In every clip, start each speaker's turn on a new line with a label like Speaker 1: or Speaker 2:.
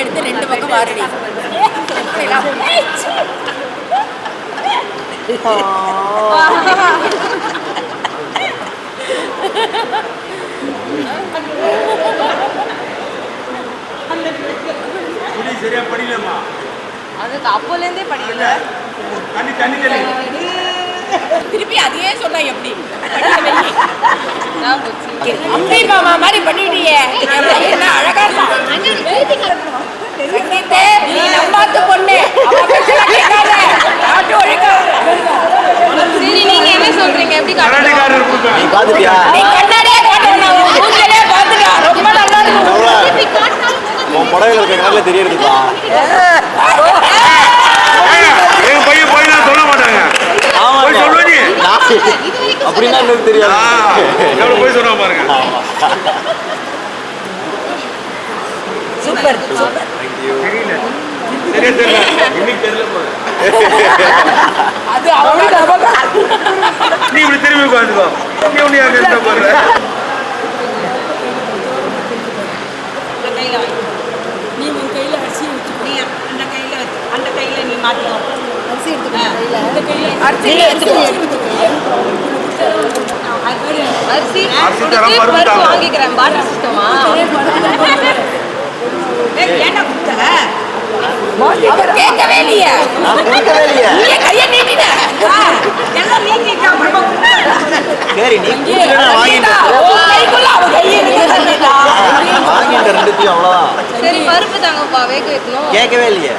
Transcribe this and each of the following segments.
Speaker 1: எடுத்து 2 பக்கம் வாரடி.
Speaker 2: சரியா படிக்கலமா?
Speaker 1: அதுக்கு அப்போலேருந்தே படிக்கல.
Speaker 2: தண்ணி தண்ணி தண்ணி
Speaker 1: திருப்பி அதையே சொன்னா எப்படி? அம்பி மாமா மாதிரி பண்ணிட்டியே. என்ன அழகா சங்கீதே, நீ நம்பாத்து பொண்ணு. சரி, நீங்க என்ன சொல்றீங்க? எப்படி
Speaker 2: கரடிகாரர்
Speaker 3: நீ பாத்துட்டியா?
Speaker 1: நீ கண்ணாடியே காட்டுறா, மூஞ்சிலே பாத்துட்டா. ரொம்ப நல்லா இருக்கு.
Speaker 3: உன் புடவைல இருக்க கலர்ல தெரியுதுப்பா.
Speaker 2: எங்க பையன் போய் நான் சொல்ல மாட்டாங்க.
Speaker 3: ஆமா
Speaker 2: போய் சொல்லுவீங்க.
Speaker 3: அப்படின்னா எனக்கு தெரியாது.
Speaker 2: எவ்வளவு போய் சொன்னா பாருங்க.
Speaker 1: Super super.
Speaker 2: தெரியல. சரியா தெரியல. இன்னைக்கு தெரியல போல.
Speaker 1: அது அவளுக்கு
Speaker 2: நீ இப்படி திரும்பி உட்காந்துக்கோ. நீ உன்னை அங்க இருக்க போற.
Speaker 1: நீ உன் கையில அரிசி வச்சுக்கோ. நீ அந்த கையில நீ மாத்திக்கோ. அரிசி எடுத்துக்கோ. இந்த கையில அரிசி எடுத்துக்கோ. அரிசி பருப்பு வாங்கிக்கிறேன். பாட்டில் சிஸ்டமா? ஏன்டா குத்த? அவர் கேட்கவே இல்லையே.
Speaker 3: நான் கேட்கவே இல்லையே.
Speaker 1: நீ கையை நீட்டின. எல்லாம் நீட்டிட்டா அப்புறமா
Speaker 3: சரி, நீ குடுத்தா வாங்கிட்டேன்.
Speaker 1: ஓ கைக்குள்ள அவ கையை நீட்டிட்டா.
Speaker 3: வாங்கிட்டேன் ரெண்டுத்தையும் அவ்வளவுதான்.
Speaker 1: சரி, பருப்பு தாங்கப்பா, வேக வைக்கணும்.
Speaker 3: கேட்கவே இல்லையே.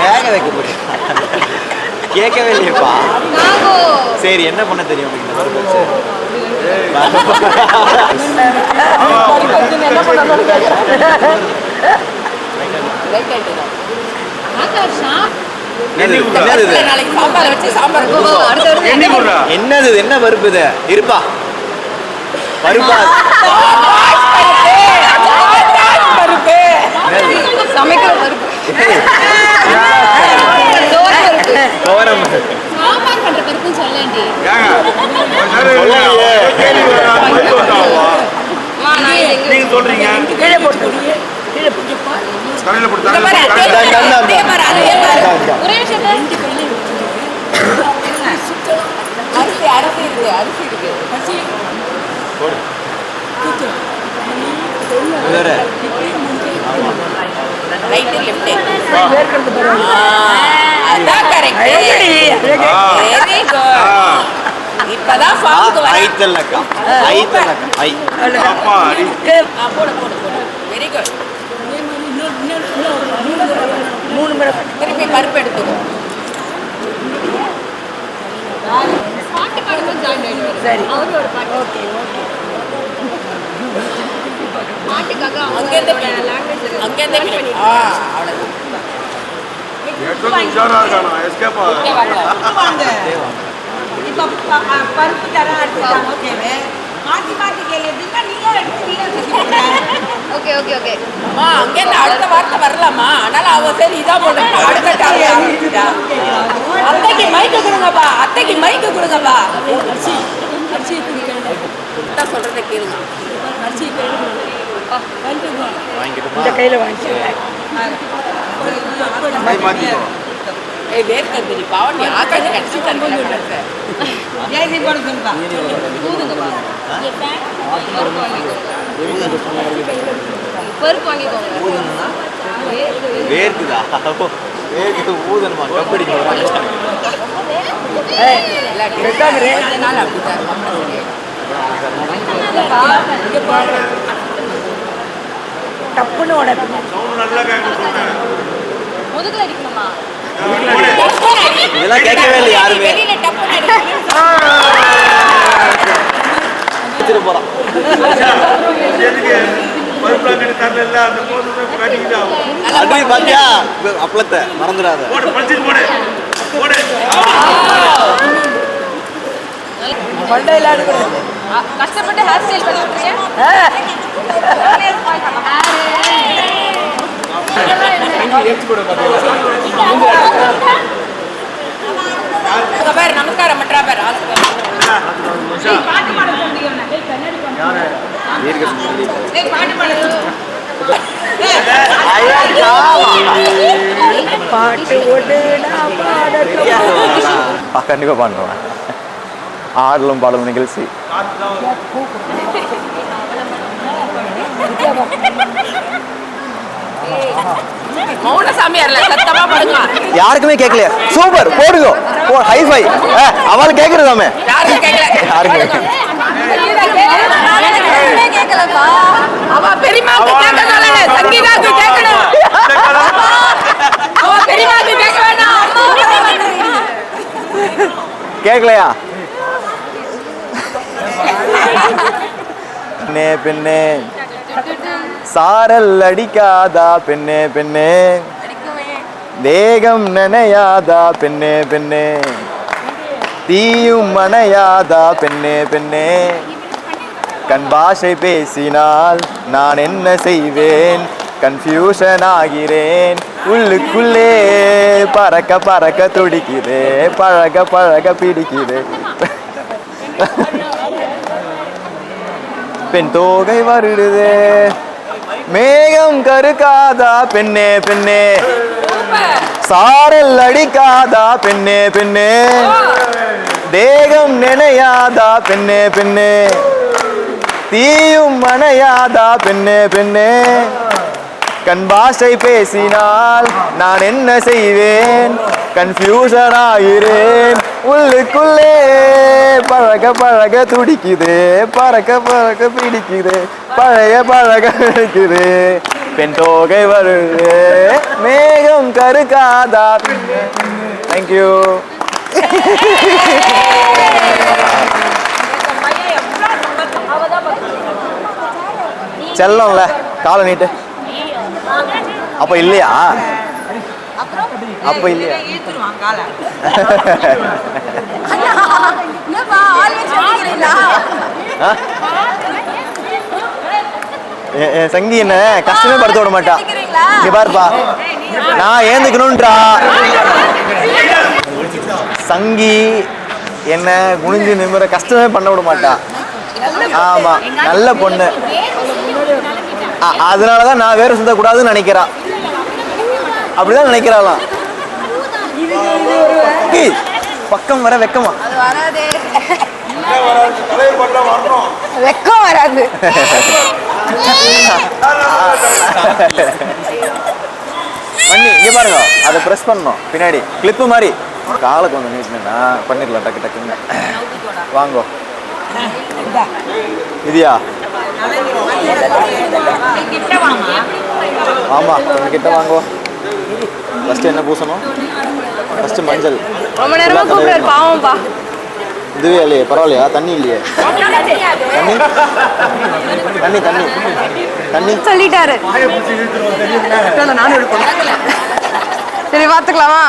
Speaker 3: வேக வைக்க போறேன். கேட்கவே இல்லையப்பா. சரி, என்ன பண்ண தெரியும் உங்களுக்கு இந்த பருப்பு வச்சு?
Speaker 1: என்ன பண்ணணும்
Speaker 3: என்னது? என்ன பருப்பு இது? இருப்பா பருப்பா?
Speaker 1: சமைக்கிற பருப்பு.
Speaker 3: தோரம்
Speaker 1: சாம்பார் பண்ற பருப்புன்னு சொல்லேன்டி.
Speaker 2: நீங்க சொல்றீங்க.
Speaker 1: கீழே போட்டு கீழே போட்டு
Speaker 2: தலையில போட்டு
Speaker 1: ஒரே விஷயம் அரிசி அரிசி இருக்கு. அரிசி இருக்கு. அரிசி
Speaker 3: போடு.
Speaker 1: ரைட் லெஃப்ட் வேர்க்கிறது பாருங்க. அதான் கரெக்ட். Very good. இப்பதான் ஃபார்முக்கு வர.
Speaker 3: ஐத்தலக்கா. ஐத்தலக்கா. ஐ.
Speaker 2: அப்பா அடி.
Speaker 1: போடு போடு போடு. Very good. மூணு முறை திருப்பி பருப்பு எடுத்துக்கோ. பாட்டு பாடும்போது ஜாயின் ஆயிடுவாரு. சரி, அவரோட பாட்டு. Okay okay. பாட்டுக்காக அங்கேருந்து லாங்குவேஜ் அங்கேருந்து அவ்வளோதான்.
Speaker 2: எட்டு உஷாரா இருக்கானா? எஸ்கேப்
Speaker 1: வாங்க. இப்போ பருப்பு தர அடுத்துட்டாங்க. ஓகேவே. மாற்றி மாற்றி கேளுதுன்னா நீயே எடுத்து நீயே ஓகே ஓகே ஓகே. அம்மா அங்கேருந்து அடுத்த வார்த்தை வரலாமா? அதனால அவ சரி இதான் போடுறேன். அடுத்த டாபிக் அத்தைக்கு மைக்கு கொடுங்கப்பா. அத்தைக்கு மைக்கு கொடுங்கப்பா. அரிசி அரிசி கொடுக்கணும் சொல்றதை கேளுங்க. அரிசி இந்த கையில் வாங்கிக்கிறேன். ஏய் வேர்க்கது நீ பாவம். நீ ஆகாஷ் கட்சி தந்து ஜெயசி போட சொல்லுப்பா. பருப்பு வாங்கிக்கோங்க.
Speaker 3: வேர்க்குதா? வேர்க்குது ஊதணுமா? கபடி
Speaker 1: டப்புன்னு உடனே
Speaker 2: நல்லா கேட்க
Speaker 1: முதுகுல அடிக்கணுமா?
Speaker 3: இதெல்லாம் கேட்கவே இல்லை யாருமே. போறான் பாத்தியா? அப்பளத்தை மறந்துடாத.
Speaker 1: கஷ்டப்பட்டு ஹேர் ஸ்டைல் பண்ணிருக்கீங்க. நமஸ்காரம் மற்றா பேர் பாட்டு பாட பாட்டு ஓடு நான் பாடட்டும்.
Speaker 3: கண்டிப்பா பண்ணுவேன். ஆடலும் பாடலும் நிகழ்ச்சி.
Speaker 1: மௌன சாமியார்ல சத்தமா பாடுங்க.
Speaker 3: யாருக்குமே கேட்கலையா? சூப்பர், போடுங்க. ஹைஃபை. அவள் கேட்கறதாமே.
Speaker 1: யாரும் கேட்கல.
Speaker 3: யாருக்கு
Speaker 1: கேட்கலப்பா. அவ பெரியமாக்கு கேட்கறதால சங்கீதாக்கு கேட்கணும். அவ பெரியமாக்கு கேட்க வேண்டாம்.
Speaker 3: கேட்கலையா? பெண்ணே பெண்ணே சாரல் அடிக்காதா பெண்ணே பெண்ணே, தேகம் நனையாதா பெண்ணே பெண்ணே, தீயும் மனையாதா பெண்ணே பெண்ணே, கண் பாஷை பேசினால் நான் என்ன செய்வேன், கன்ஃபியூஷன் ஆகிறேன், உள்ளுக்குள்ளே பறக்க பறக்க துடிக்குது, பழக பழக பிடிக்குது. பெண் தோகை வருடுது, மேகம் கருக்காதா பெண்ணே பெண்ணே, சாரல் அடிக்காதா பெண்ணே பெண்ணே, தேகம் நினையாதா பெண்ணே பெண்ணே, தீயும் மனையாதா பெண்ணே பெண்ணே, கண் பாஷை பேசினால் நான் என்ன செய்வேன், கன்ஃபியூஷன் ஆகிறேன், உள்ளுக்குள்ளே பழக பழக துடிக்குது, பறக்க பறக்க பிடிக்குது, பழைய பழக பிடிக்குது, பெண் தோகை வருது, மேகம் கருக்காதா. தேங்க்யூ. செல்லம்ல காலை நீட்டு. அப்ப இல்லையா? அப்ப இல்லையா? என் சங்கி என்ன கஷ்டமே படுத்த விட மாட்டா. இங்க பாருப்பா, நான் ஏந்துக்கணும்ன்றா. சங்கி என்ன குனிஞ்சு நிமிர கஷ்டமே பண்ண விட மாட்டா. ஆமா, நல்ல பொண்ணு. அதனாலதான் நான் வேற சுத்தக்கூடாதுன்னு நினைக்கிறான். அப்படிதான் நினைக்கிறாளாம். பக்கம் வர வெக்கமா?
Speaker 1: வெக்கம் வராது.
Speaker 3: பண்ணி இங்க பாருங்க, அதை பிரஸ் பண்ணணும் பின்னாடி கிளிப்பு மாதிரி. காலை கொஞ்சம் நீட்டினா பண்ணிடலாம் டக்கு டக்குன்னு. வாங்கோ. இதியா? ஆமா, கொஞ்சம் கிட்ட வாங்கோ. ஃபர்ஸ்ட் என்ன பூசணும்? ஃபர்ஸ்ட் மஞ்சள்.
Speaker 1: ரொம்ப நேரமா கூப்பிடுறாரு பாவம்பா.
Speaker 3: இதுவே இல்லையே, பரவாயில்லையா? தண்ணி இல்லையே? தண்ணி தண்ணி தண்ணி தண்ணி
Speaker 1: சொல்லிட்டாரு. சரி பாத்துக்கலாமா?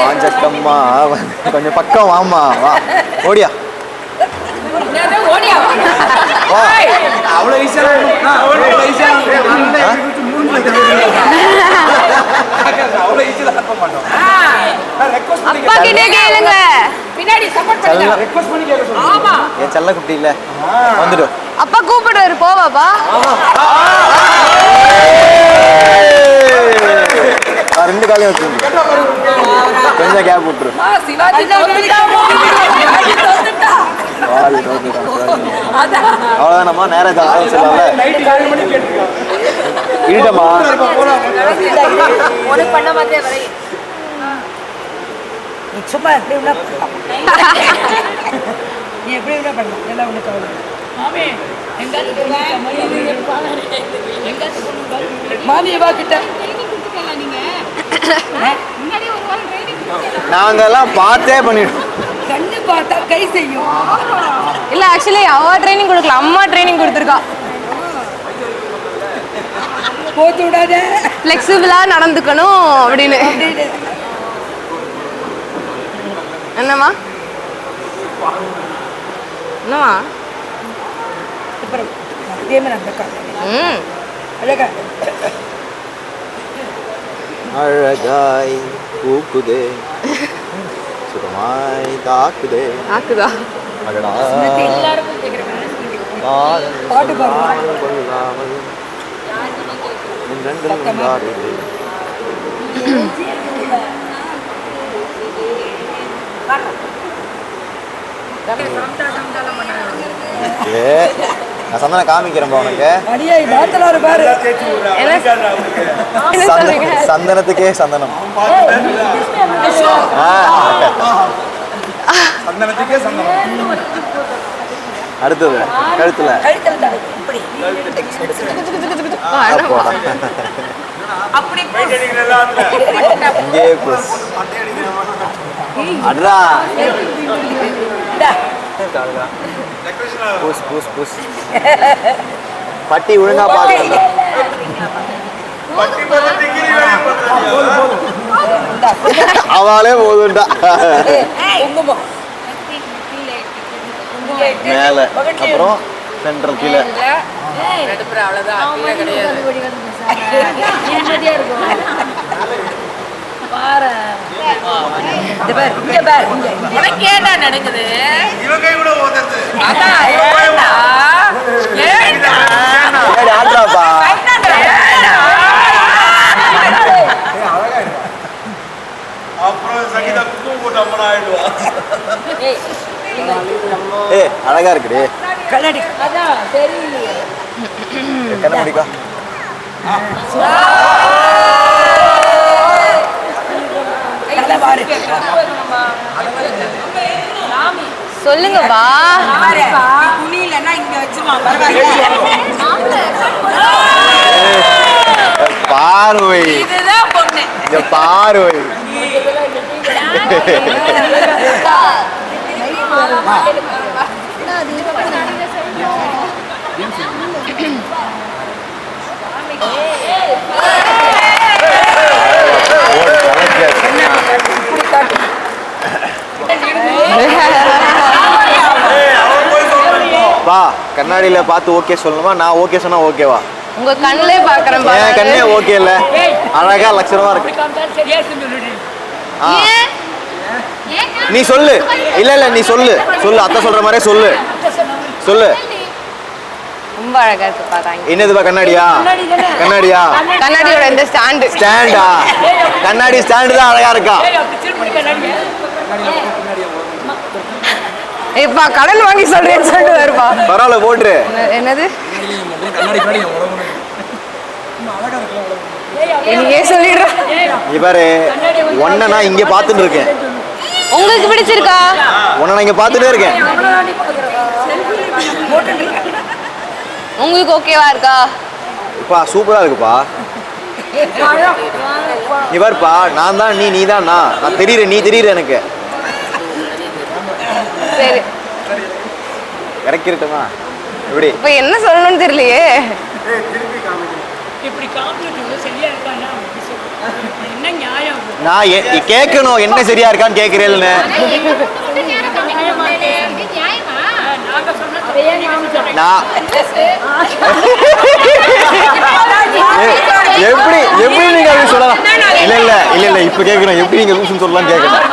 Speaker 3: வாஜக்கம்மா கொஞ்சம் பக்கம் வாமா. வா ஓடியா.
Speaker 2: அவ்வளவு ஈஸியா
Speaker 1: அப்பா கிட்டே கேளுங்க. பின்னாடி சப்போர்ட் பண்ணுங்க.
Speaker 2: ரெக்வெஸ்ட் பண்ணி கேட்க சொல்லுங்க.
Speaker 1: ஆமா,
Speaker 3: என் செல்ல குட்டி இல்ல வந்துடு.
Speaker 1: அப்பா கூப்பிடுவாரு, போவாப்பா.
Speaker 3: ரெண்டு காலையும் வச்சுருங்க, கொஞ்சம் கேப் விட்டுரு. அவ்வளோதானம்மா, நேரம் சொல்லல. இருட்டம்மா
Speaker 1: பண்ண மாதிரியே வரை
Speaker 4: சும்மா எப்படி உள்ள நீ எப்படி உள்ள பண்ணலாம் எல்லாம் உனக்கு அவ்வளோ மாமியவா கிட்ட
Speaker 3: நாங்கெல்லாம் பார்த்தே பண்ணிடுவோம்.
Speaker 4: கண்ணு பார்த்தா கை செய்யும்.
Speaker 1: இல்ல, ஆக்சுவலி அவ ட்ரைனிங் கொடுக்கல, அம்மா ட்ரைனிங் கொடுத்துருக்கா.
Speaker 4: போத்து விடாத,
Speaker 1: ஃப்ளெக்சிபிளா நடந்துக்கணும் அப்படின்னு. என்னம்மா என்னம்மா?
Speaker 4: அப்புறம் அதே மாதிரி அந்த கால அழகா
Speaker 3: அழகாய் பூக்குதே, சுகமாய் தாக்குதே.
Speaker 1: ஆக்குதா?
Speaker 3: அடடா.
Speaker 4: பாட்டு பாடுறோம்.
Speaker 3: நான் சந்தனம் காமிக்கிறேன் உனக்கு.
Speaker 4: அடியே பாத்தலாரு பாரு.
Speaker 3: சந்தனத்துக்கே சந்தனம்.
Speaker 2: சந்தனத்துக்கே சந்தனம்.
Speaker 3: அடுத்தது கழுத்துல இங்கே அட்ரா பூஸ் பூஸ் பூஸ். பட்டி ஒழுங்கா பாக்கணும். அவளே போதுண்டா. மேல அப்புறம் சென்ட்ரல் கீழே.
Speaker 1: நடக்குது
Speaker 3: ஆட்ராப்பா
Speaker 2: அப்புறம் சங்கீதா குங்குமம் போட்டு அம்மனா ஆயிடுவா.
Speaker 3: அழகா இருக்குடி.
Speaker 4: கண்ணாடி அதான் தெரியலையே.
Speaker 3: கண்ணாடிக்கா
Speaker 5: சொல்லுங்கப்பா.
Speaker 1: துணியிலன்னா இங்க வச்சுருவான்.
Speaker 3: பார்வை
Speaker 1: இதுதான் பொண்ணு.
Speaker 3: இந்த பார்வை பா கண்ணாடியில பார்த்து ஓகே சொல்லணுமா? நான் ஓகே சொன்னா ஓகேவா?
Speaker 5: உங்க கண்ணிலே பாக்குறேன்.
Speaker 3: என் கண்ணே ஓகே இல்ல, அழகா லட்சணமா இருக்கு. நீ சொல்லு. இல்ல இல்ல நீ சொல்லு சொல்லு. அத்தை சொல்ற மாதிரியே சொல்லு சொல்லு.
Speaker 5: ரொம்ப அழகா இருக்கு பாருங்க.
Speaker 3: என்னதுப்பா கண்ணாடியா? கண்ணாடியா?
Speaker 5: கண்ணாடியோட இந்த ஸ்டாண்டு.
Speaker 3: ஸ்டாண்டா? கண்ணாடி ஸ்டாண்டு தான் அழகா இருக்கா?
Speaker 5: இப்பா கடன் வாங்கி சொல்றேன்னு சொல்லிட்டு வருப்பா.
Speaker 3: பரவாயில்ல போட்டுரு.
Speaker 5: என்னது நீயே சொல்லிடுற.
Speaker 3: இவரு ஒன்ன நான் இங்க பாத்துட்டு இருக்கேன்.
Speaker 5: உங்களுக்கு பிடிச்சிருக்கா?
Speaker 3: உன்னை நான் இங்க பாத்துட்டே இருக்கேன்.
Speaker 5: உங்களுக்கு ஓகேவா இருக்கா?
Speaker 3: இப்பா சூப்பரா இருக்குப்பா. இவர்ப்பா நான் தான் நீ, நீ தான் நான் தெரியுற, நீ தெரியுற எனக்கு.
Speaker 5: சரி
Speaker 3: இறக்கிருட்டுமா? எப்படி
Speaker 5: இப்ப என்ன சொல்லணும்னு தெரியலையே.
Speaker 3: நான் கேட்கணும் என்ன சரியா இருக்கான்னு கேட்கிறேன்னு. நான் எப்படி எப்படி நீங்க அப்படி சொல்லலாம்? இல்ல இல்ல இல்ல இல்ல இப்ப கேட்கணும். எப்படி நீங்க லூசுன்னு சொல்லலாம் கேட்கணும்.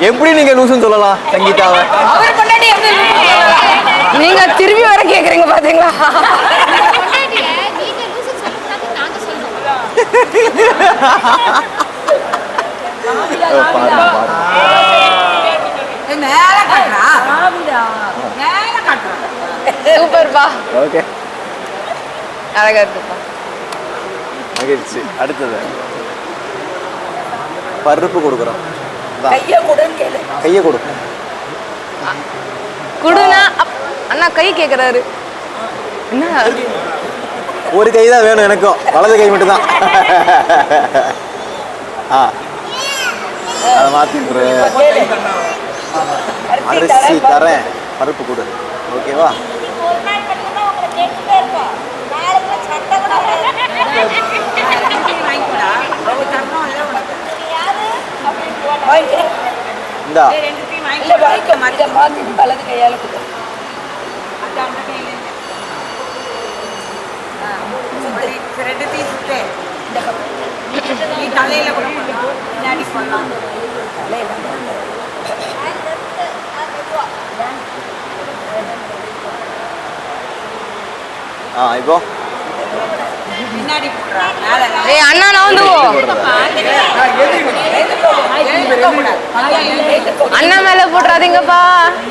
Speaker 3: எப்படி நீங்க லூசுன்னு சொல்லலாம் சங்கீதாவை?
Speaker 5: நீங்க திரும்பி வர கேக்குறீங்க பாத்தீங்களா? சூப்பர்ப்பா.
Speaker 3: ஓகே
Speaker 5: அழகா இருக்குப்பா.
Speaker 3: மகிழ்ச்சி. அடுத்தது பருப்பு கொடுக்குறோம். கையை கொடு.
Speaker 5: குடுனா அண்ணா கை கேக்குறாரு. என்ன
Speaker 3: ஒரு கை தான் வேணும் எனக்கும், வலது கை மட்டும்தான். அதை மாத்திட்டு அரிசி தரேன், பருப்பு கொடு. ஓகேவா? இந்தா
Speaker 4: வலது கையால
Speaker 1: தலையில கூட பின்னாடி சொல்லலாம்.
Speaker 3: இப்போ
Speaker 1: பின்னாடி போடுறா மேல
Speaker 5: ஏய் அண்ணா நான் வந்து அண்ணா மேல போட்டுறாதீங்கப்பா.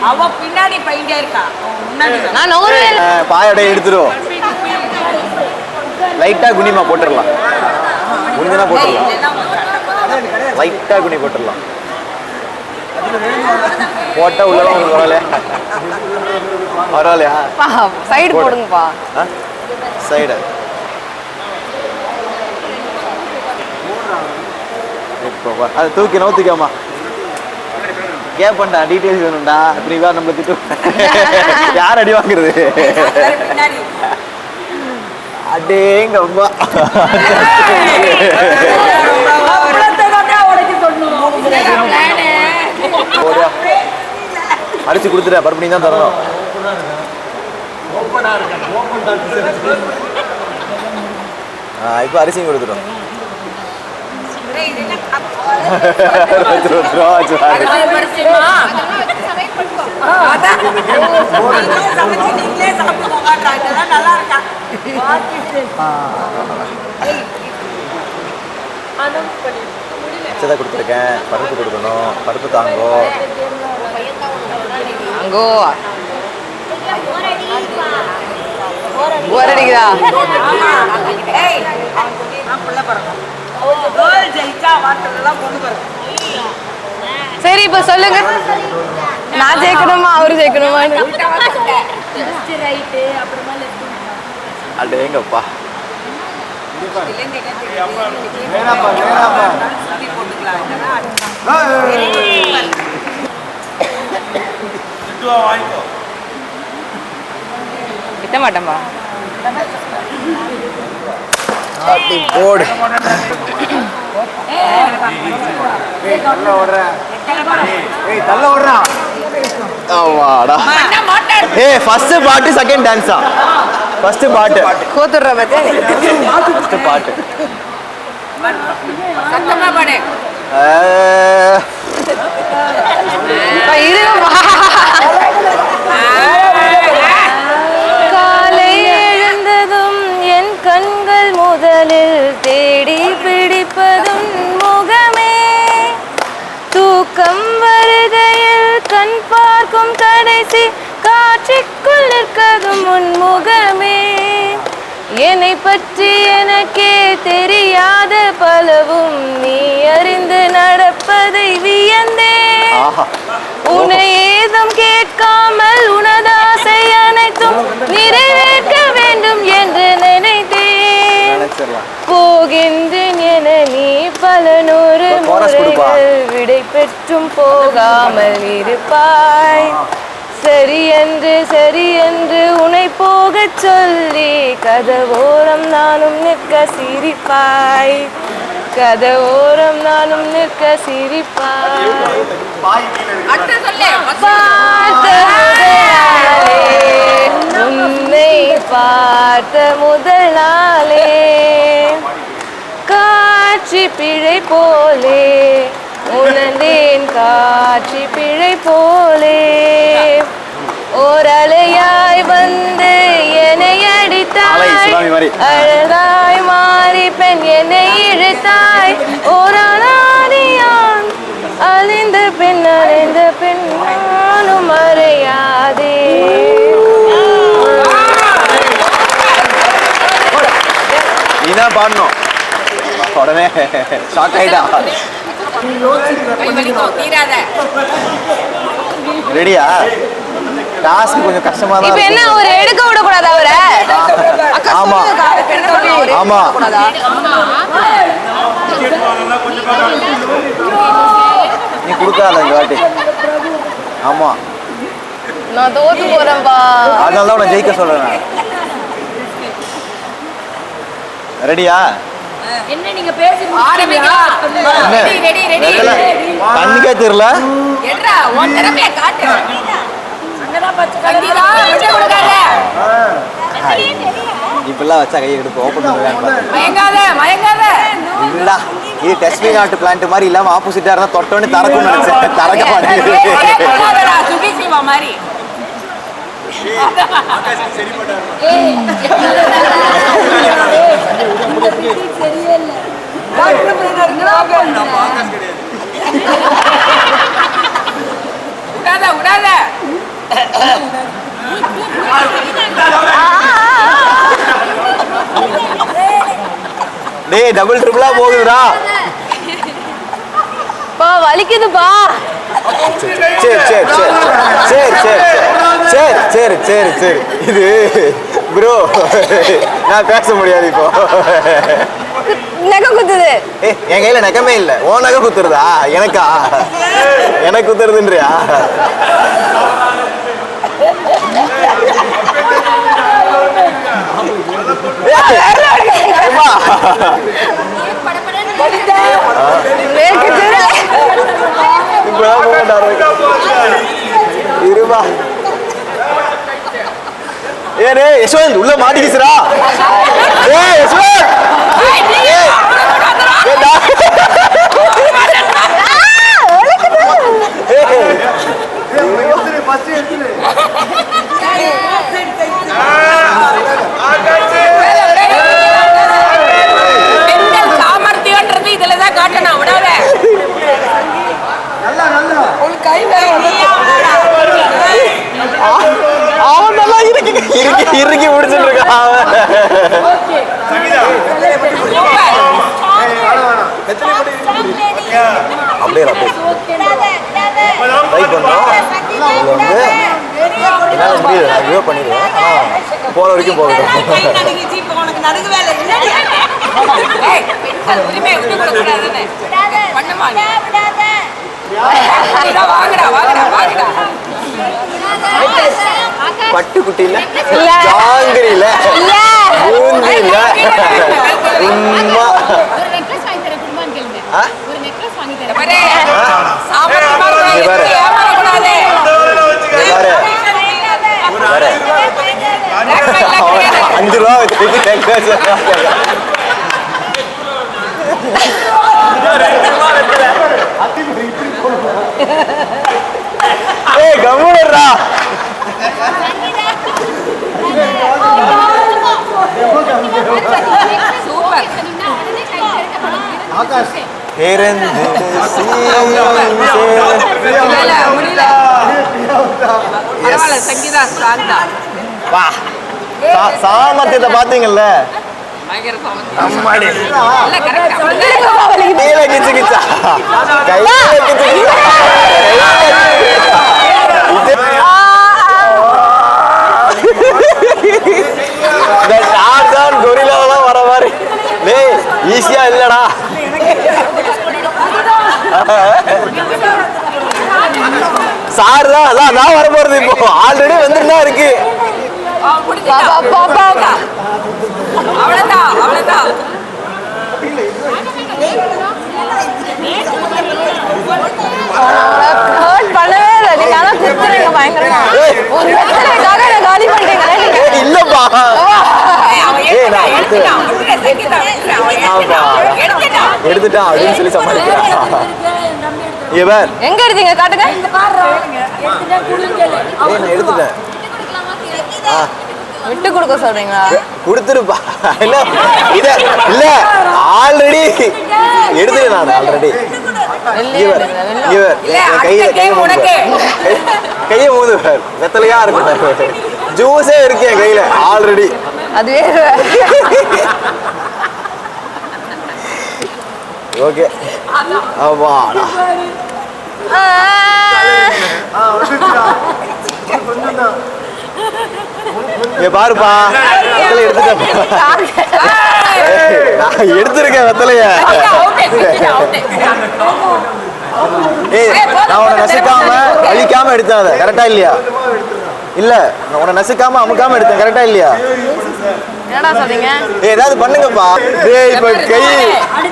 Speaker 1: அவ பின்னாடி பையன் இருக்கா முன்னாடி
Speaker 5: நான் நோரு
Speaker 3: பாயோட எடுத்துருவோம். லைட்டா குனிமா போட்டுடலாம். முடிஞ்சனா போட்டுடலாம். லைட்டா குனி போட்டுடலாம். போட்டா உள்ளதான் உங்களுக்கு பரவாயில்லையா?
Speaker 5: சைடு போடுங்கப்பா.
Speaker 3: சைடு இப்போ அது தூக்கி நோத்திக்காமா கேப்பண்டா டீட்டெயில்ஸ் வேணும்டா. அப்படி வேற நம்மள திட்டு யார் அடி வாங்குறது? அடேங்க அம்மா அடிச்சு கொடுத்துட்ட பர்பணி தான் தரணும். இப்போ அரிசியும் கொடுத்துட்டோம். சிதா கொடுத்துருக்கேன். பருப்பு கொடுக்கணும். பருப்பு தாங்கோ
Speaker 5: அங்கோ போர் அடிக்குதா? சரி இப்ப சொல்லுங்க, நான் ஜெயிக்கணுமா அவரு ஜெயிக்கணுமான்னு?
Speaker 3: அடேங்கப்பா
Speaker 5: விட்ட மாட்டேன்பா.
Speaker 3: போடு ஃபர்ஸ்ட் பாட்டு செகண்ட் டான்ஸா? ஃபர்ஸ்ட் பாட்டு
Speaker 5: கோத்துடுற பத்தி
Speaker 3: ஃபர்ஸ்ட் பாட்டு
Speaker 1: சத்தமா பாடு.
Speaker 5: காலை எழுந்ததும் என் கண்கள் முதலில் தேடி பிடிப்பதும் முகமே, தூக்கம் வருகையில் கண் பார்க்கும் கடைசி காட்சிக்குள் நிற்கதும் உன் முகமே. என்னை பற்றி எனக்கே தெரியாத பலவும் நீ அறிந்து நடப்பதை வியந்தே. உன்னை ஏதும் கேட்காமல் உனதாசை அனைத்தும் நிறைவேற்ற வேண்டும் என்று நினைத்தேன். போகின்றேன் என நீ பல நூறு முறைகள் விடை பெற்றும் போகாமல் இருப்பாய். சரி என்று உன்னை போகச் சொல்லி கதவோரம் நானும் நிற்க சிரிப்பாய். கதவோரம் நானும் நிற்க சிரிப்பாய். உன்னை பார்த்த முதல் நாளே காட்சி பிழை போலே உணர்ந்தேன். காட்சி பிழை போலே ஓர் அலையாய் வந்து என்னை அடித்தாய். அழகாய் மாறி பெண் என்னை இழுத்தாய். ஓர் அனாதியான் அழிந்த பெண் நானும் அறியாதே.
Speaker 3: நீதான் பாடணும். உடனே ஷாக் ஆயிட்டா. ரெடியா? டாஸ்க் கொஞ்சம் கஷ்டமா தான்.
Speaker 5: இப்போ என்ன ஒரு எடுக்க விட கூடாது அவரை?
Speaker 3: ஆமா ஆமா நீ கொடுக்காத இந்த வாட்டி. ஆமா
Speaker 5: நான் தோத்து போறேன்பா.
Speaker 3: அதனால தான் உன்னை ஜெயிக்க சொல்றேன். ரெடியா?
Speaker 1: என்ன நீங்க பேசி ஆரம்பிங்க. ரெடி
Speaker 3: கண்ணுக்கே தெரியல.
Speaker 1: எட்ரா உன் திறமைய காட்டு. அங்கதான் பச்சை கண்டிதா விட்டு கொடுக்காத.
Speaker 3: இப்பெல்லாம் வச்சா கையை எடுத்து ஓபன் பண்ணுவாங்க.
Speaker 1: மயங்காத
Speaker 3: இல்லடா, இது டெஸ்பி நாட்டு பிளான்ட் மாதிரி இல்லாம ஆப்போசிட்டா இருந்தா தொட்டோன்னு தரக்கும்னு நினைச்சேன். தரக்க மாட்டேங்குது.
Speaker 1: சுகி சிவா மாதிரி விடாத
Speaker 3: டேய் டபுள் ட்ரிபிளா போகுதுடா.
Speaker 5: பா வலிக்குதுப்பா.
Speaker 3: சரி சரி சரி சரி சரி சரி சரி சரி இது ப்ரோ நான் பேச முடியாது இப்போ.
Speaker 5: நகை குத்துது.
Speaker 3: என் கையில நகமே இல்லை. ஓ நகை குத்துறதா? எனக்கா? எனக்கு குத்துறதுன்றியா? இருபா ஏனே யஷ்வந்த் உள்ள மாட்டிக்கிச்சுடா. ஏய் யஷ்வந்த்
Speaker 1: பெண்கள் சாமர்த்தியன்றது இதுலதான் காட்டணும். விடாத
Speaker 3: அவன் நல்லா இறுக்கி முடிச்சுட்டு இருக்கான். அப்படியே ட்ரை பண்ணோம். என்னால் முடியுது. நான் வியூ பண்ணிடுவேன். ஆனால் போகிற வரைக்கும் போகட்டும். பட்டுக்குட்டி இல்ல, ஜாங்கிரி இல்ல, பூந்தி இல்ல, உண்மை. ₹5 வச்சு கம்முடா. சாமர்த்தியத்தை பாத்தீங்கல்ல. கொரிலாவெல்லாம் வர மாதிரி ஈஸியா இல்லடா. சார் தான் அதான் வர போறது. இப்போ ஆல்ரெடி வந்துட்டு தான் இருக்கு.
Speaker 5: பண்ணவே இல்லை. நீங்க ஆனா குத்துறீங்க பயங்கரமா. ஒரு வெத்தலைக்காக என்ன காலி பண்றீங்க.
Speaker 3: இல்லப்பா எடுத்துட்டான் அப்படின்னு சொல்லி சமாளிக்கிறான்.
Speaker 5: எங்க எடுத்தீங்க காட்டுங்க.
Speaker 3: நான் எடுத்துட்டேன்.
Speaker 5: விட்டு கொடுக்க சொல்றீங்களா?
Speaker 3: கொடுத்துருப்பா. இல்ல இத இல்ல ஆல்ரெடி எடுத்துட்டேன் நான். ஆல்ரெடி கையை மூது வெத்தலையா இருக்கு. ஜூஸே இருக்கு என் கையில ஆல்ரெடி.
Speaker 5: அதுவே
Speaker 3: ஓகே. ஆமாடா பாருப்பா வெத்தலை எடுத்துட்டேன். நான் எடுத்திருக்கேன் வெத்தலைய. நான் உன்னை நசுக்காம அழிக்காம எடுத்தேன். அதை கரெக்டா இல்லையா? இல்ல உன்னை நசுக்காம அமுக்காம எடுத்தேன். கரெக்டா இல்லையா?
Speaker 5: என்னடா சொல்றீங்க?
Speaker 3: ஏதாவது பண்ணுங்கப்பா. இப்ப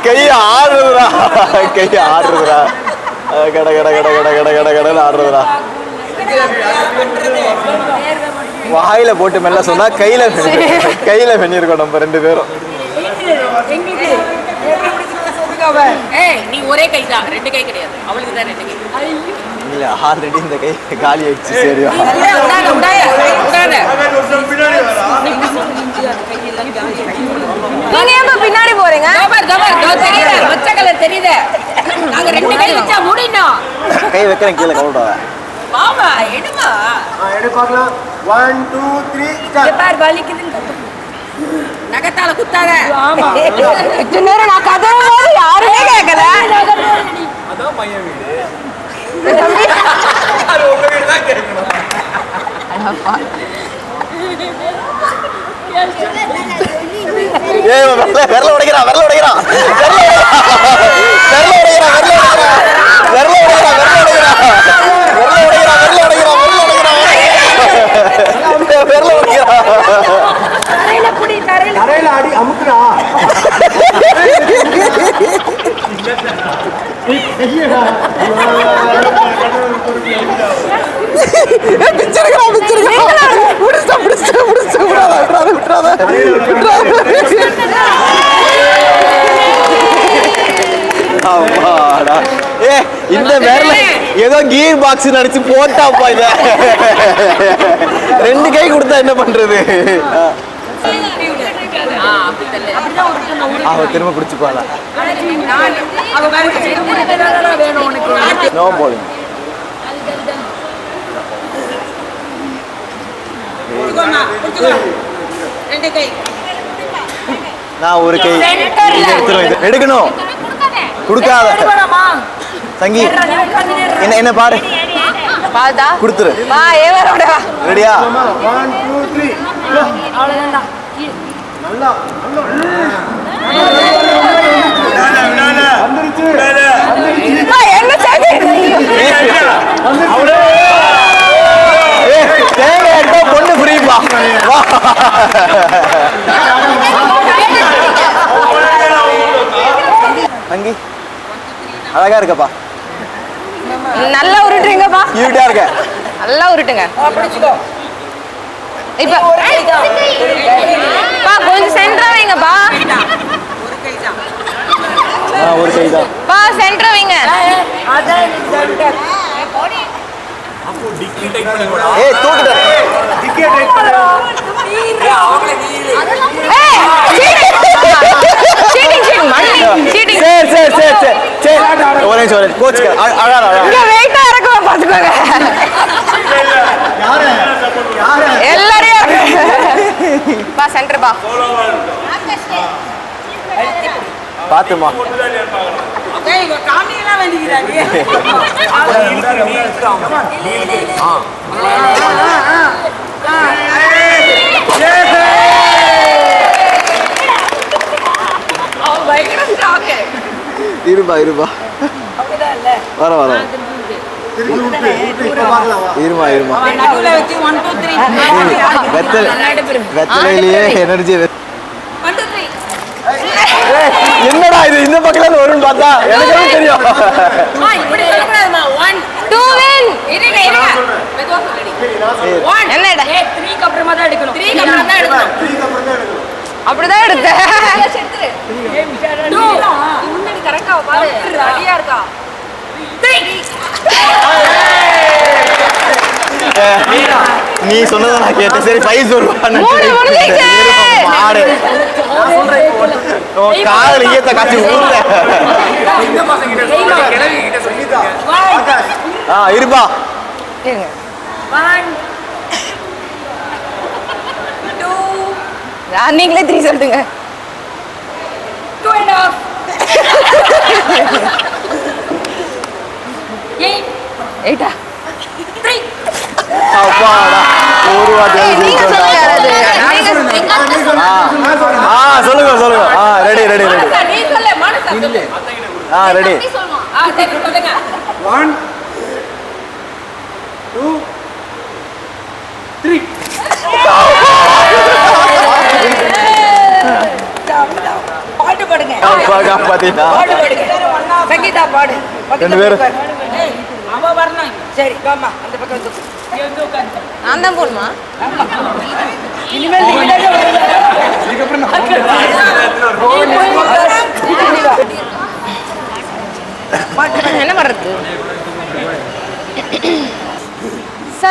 Speaker 3: கை ஆடுறதுடா. கை ஆடுறதுடா. கட கட கட கட கட கட கடன்னு ஆடுறதுடா. வாயில போட்டு மெல்ல சொன்னா கையில வெண்ணிருக்கோம் நம்ம ரெண்டு பேரும்.
Speaker 4: அவ.
Speaker 1: ஏய் நீ ஒரே கை தான், ரெண்டு கை கிடையாது. அவளுக்கு தான் ரெண்டு கை.
Speaker 3: இல்ல ஆல்ரெடி இந்த கை காலி ஆயிடுச்சு. சரியா
Speaker 1: விடாத விடாத விடாத.
Speaker 5: நீங்க ஏன் பின்னாடி போறீங்க?
Speaker 1: தோபர் தோபர் தோ தெரியுதா? பச்சை கலர் தெரியுதா? நாங்க ரெண்டு கை வச்சா முடியணும்.
Speaker 3: கை வைக்கிறேன் கீழே கவுடா.
Speaker 1: மாமா எடுமா.
Speaker 2: எடு பார்க்கலாம். 1 2 3 ஸ்டார்ட்.
Speaker 4: பார் வலிக்குதுன்னு கத்து.
Speaker 1: நகத்தால குத்தாத.
Speaker 4: ஆமா.
Speaker 5: இத்தனை நேரம் நான் கதவும் போது யாருமே கேட்கல.
Speaker 2: அதான் பையன் வீடு.
Speaker 5: தம்பி.
Speaker 2: அது உங்க வீடு தான் கேட்கணும்.
Speaker 3: ஏய் விரல உடைக்கிறான் விரல உடைக்கிறான் விரல உடைக்கிறான் விரல உடைக்கிறான்
Speaker 4: தரையில புடி தரையில.
Speaker 2: தரையில அடி அமுக்குடா.
Speaker 3: இந்த வேர்ல ஏதோ கீர் பாக்ஸ் நடிச்சு போட்டாப்பா இத. ரெண்டு கை கொடுத்தா என்ன பண்றது? அவ திரும்ப குடிச்சுப்பாளா? No polling.
Speaker 1: ரெண்டு கை.
Speaker 3: நான் ஒரு கை எடுத்துருவேன். எடுக்கணும் குடுக்காத சங்கி என்ன என்ன பாரு
Speaker 5: பாதா
Speaker 3: குடுத்துரு.
Speaker 5: வா ஏவரோட வா.
Speaker 3: ரெடியா?
Speaker 2: 1 2 3
Speaker 4: அவ்வளவுதான்.
Speaker 2: நல்லா வந்துருச்சு.
Speaker 5: என்ன சாதி?
Speaker 3: தேவை எடுத்தா பொண்ணு ஃப்ரீப்பா. வா சங்கி அழகா இருக்கப்பா.
Speaker 5: நல்லா உருட்டுறீங்கப்பா.
Speaker 3: கியூட்டா இருக்க.
Speaker 5: நல்லா உருட்டுங்க.
Speaker 4: பிடிச்சுக்கோ.
Speaker 5: இப்ப பா கொஞ்சம் சென்டரா வைங்கப்பா.
Speaker 3: ஒரு கை தான்.
Speaker 5: பா சென்டரா வைங்க.
Speaker 4: அதான் எனக்கு doubt.
Speaker 3: ஏய் தூக்கிட்ட.
Speaker 2: டிக்கெட் ரைட் பண்ணு.
Speaker 5: சீட்டிங் சீட்டிங் மண்ணி சீட்டிங்.
Speaker 3: சரி ஒரே கோச் அழகா
Speaker 5: இங்க வெயிட்டா இறக்குவா பாத்துக்கோங்க.
Speaker 2: யாரு யாரு
Speaker 5: எல்லாரையும் பா சென்டர் பா.
Speaker 3: பாத்துமா
Speaker 1: டேய் இவ காமியெல்லாம் வேண்டிக்கிறாங்க.
Speaker 3: இருபா வர
Speaker 2: திருப்பி விட்டு இப்ப பார்க்கலாம் வா.
Speaker 3: இருமா
Speaker 1: நடுவுல வச்சு 1 2 3
Speaker 3: வெத்தலையிலேயே எனர்ஜி
Speaker 1: 1 2 3.
Speaker 3: என்னடா இது இந்த பக்கத்துல வரும்னு பார்த்தா எனக்கு தெரியும்.
Speaker 1: இப்படி சொல்லக்கூடாதுமா. 1
Speaker 5: 2 வின்.
Speaker 1: இருங்க மெதுவா சொல்லுடி. 1
Speaker 5: என்னடா
Speaker 4: 3 க்கு அப்புறமா தான் எடுக்கணும்.
Speaker 1: 3 க்கு அப்புறம் தான் எடுக்கணும்.
Speaker 2: திருப்பி அப்புறம் தான் எடுக்கணும்.
Speaker 5: அப்படிதான் எடுத்தேன்.
Speaker 1: செத்துரு.
Speaker 4: 2
Speaker 1: முன்னாடி கரெக்ட்டா பாரு. ரெடியா இருக்கா? 3.
Speaker 3: நீ சொன்னதை நான் கேட்டேன். சரி 5 சொல்லுவான்னு மாடு காதல் ஈயத்தை காய்ச்சி ஊர்ல இருப்பா.
Speaker 1: 1 2
Speaker 5: நீங்களே 3 சொல்லுங்க.
Speaker 1: 2 and a half. 8
Speaker 5: 8
Speaker 1: 3.
Speaker 3: அப்பாடா ஒரு வாட்டி
Speaker 5: நீங்க சொல்லுங்க யாராவது.
Speaker 3: சொல்லுங்க ரெடி
Speaker 1: நீ சொல்ல மனசா சொல்லு.
Speaker 3: ரெடி
Speaker 1: நீ சொல்லுங்க. சரி சொல்லுங்க.
Speaker 2: 1 2 3
Speaker 4: பாட்டு பாடுங்க.
Speaker 3: பாத்தீங்களா
Speaker 4: பாடு பாடுங்க. சங்கீதா பாடு.
Speaker 3: ரெண்டு பேரும்
Speaker 1: அவ வரணும்.
Speaker 4: சரி வாமா அந்த பக்கம் வந்து.
Speaker 1: எங்க உட்கார்ந்து.
Speaker 5: நான் தான் போணுமா?
Speaker 4: இனிமேல் நீங்க தான் வருவீங்க.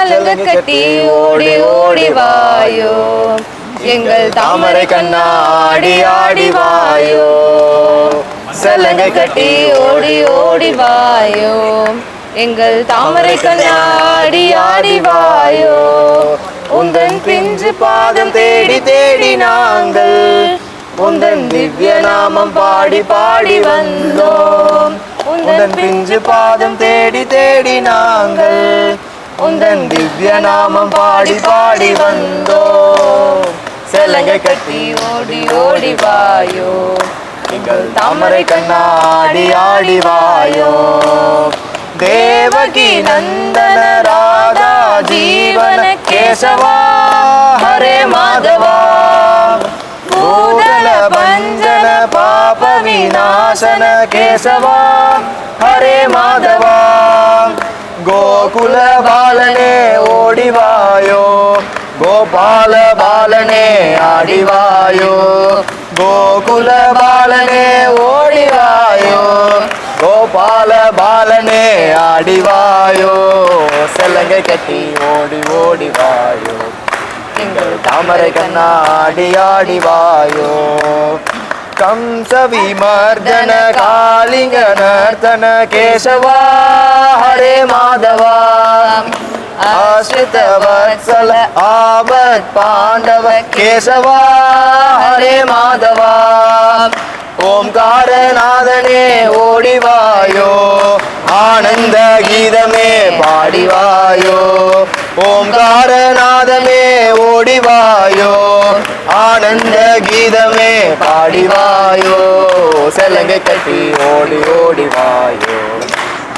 Speaker 5: சலங்க கட்டி ஓடி ஓடி வாயோ எங்கள் தாமரை கண்ணா ஆடி ஆடி வாயோ சலங்க கட்டி ஓடி ஓடி வாயோ எங்கள் தாமரை கண்ணா ஆடி ஆடி வாயோ உந்தன் பிஞ்சு பாதம் தேடி தேடி நாங்கள் உந்தன் திவ்ய நாமம் பாடி பாடி வந்தோம் உந்தன் பிஞ்சு பாதம் தேடி தேடி நாங்கள் உந்தன் திவ்ய நாமம் பாடி பாடி வந்தோம் சலங்கை கட்டி ஓடி ஓடி வாயோ எங்கள் தாமரை கண்ணா ஆடி ஆடி வாயோ தேவகி நந்தன ராதா ஜீவன கேசவா ஹரே மாதவா பூதல பஞ்சன பாப விநாசன கேசவா ஹரே மாதவா கோகுல பாலனே ஓடிவாயோ கோபால பாலனே ஆடிவாயோ கோகுல பாலனே ஓடிவாயோ கோபால பாலனே ஆடிவாயோ சலங்கை கட்டி ஓடி ஓடி வாயோ எங்கள் தாமரை கண்ணா ஆடி ஆடி வாயோ कंस विमर्दन कालिंग नर्तन केशवा हरे माधवा आश्रित वत्सल आवत पांडव केशवा हरे माधवा ओंकार नादने ओडिवायो आनंद गीतमे पाडिवायो ओंकार नादमे ओडिवायो आनंद गीतमे पाडिवायो सलंगै कटी ओडी ओडी वायो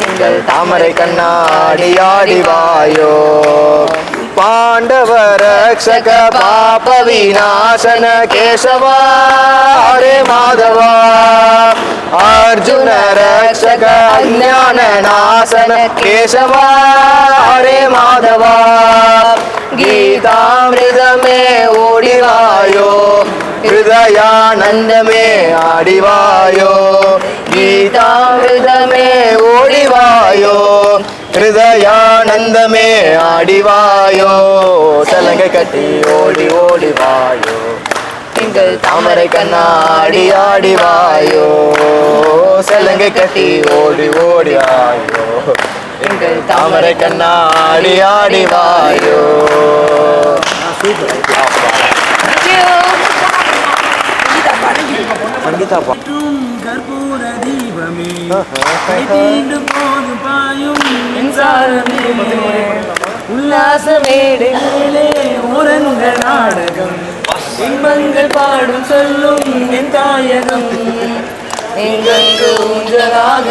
Speaker 5: எங்கள் தாமரை கண்ணாடி ஆடி வாயோ பாண்டவ ரக்ஷக பாப விநாசன கேசவா ஹரே மாதவா அர்ஜுன ரக்ஷக அஞ்ஞான நாசன கேசவா ஹரே மாதவா गीतामृतमे ओडिवायो हृदयानंदमे आडिवायो गीतामृतमे ओडिवायो हृदयानंदमे आडिवायो सलंगै कटी ओडी ओडी वायो எங்கள் தாமரை கண்ணாடி ஆடி வாயோ சலங்கை கட்டி ஓடி ஓடி வாயோ எங்கள் தாமரை கண்ணாடி ஆடி வாயோ சங்கீதா
Speaker 2: கற்பூர தீபமே கை தீண்டு போது பாயும் மின்சாரமே
Speaker 5: உல்லாச மேடைகளே
Speaker 2: உறங்க நாடகம்
Speaker 5: இன்பங்கள் பாடும் சொல்லும் என் தாயகம் எங்கெங்கு ஊஞ்சலாக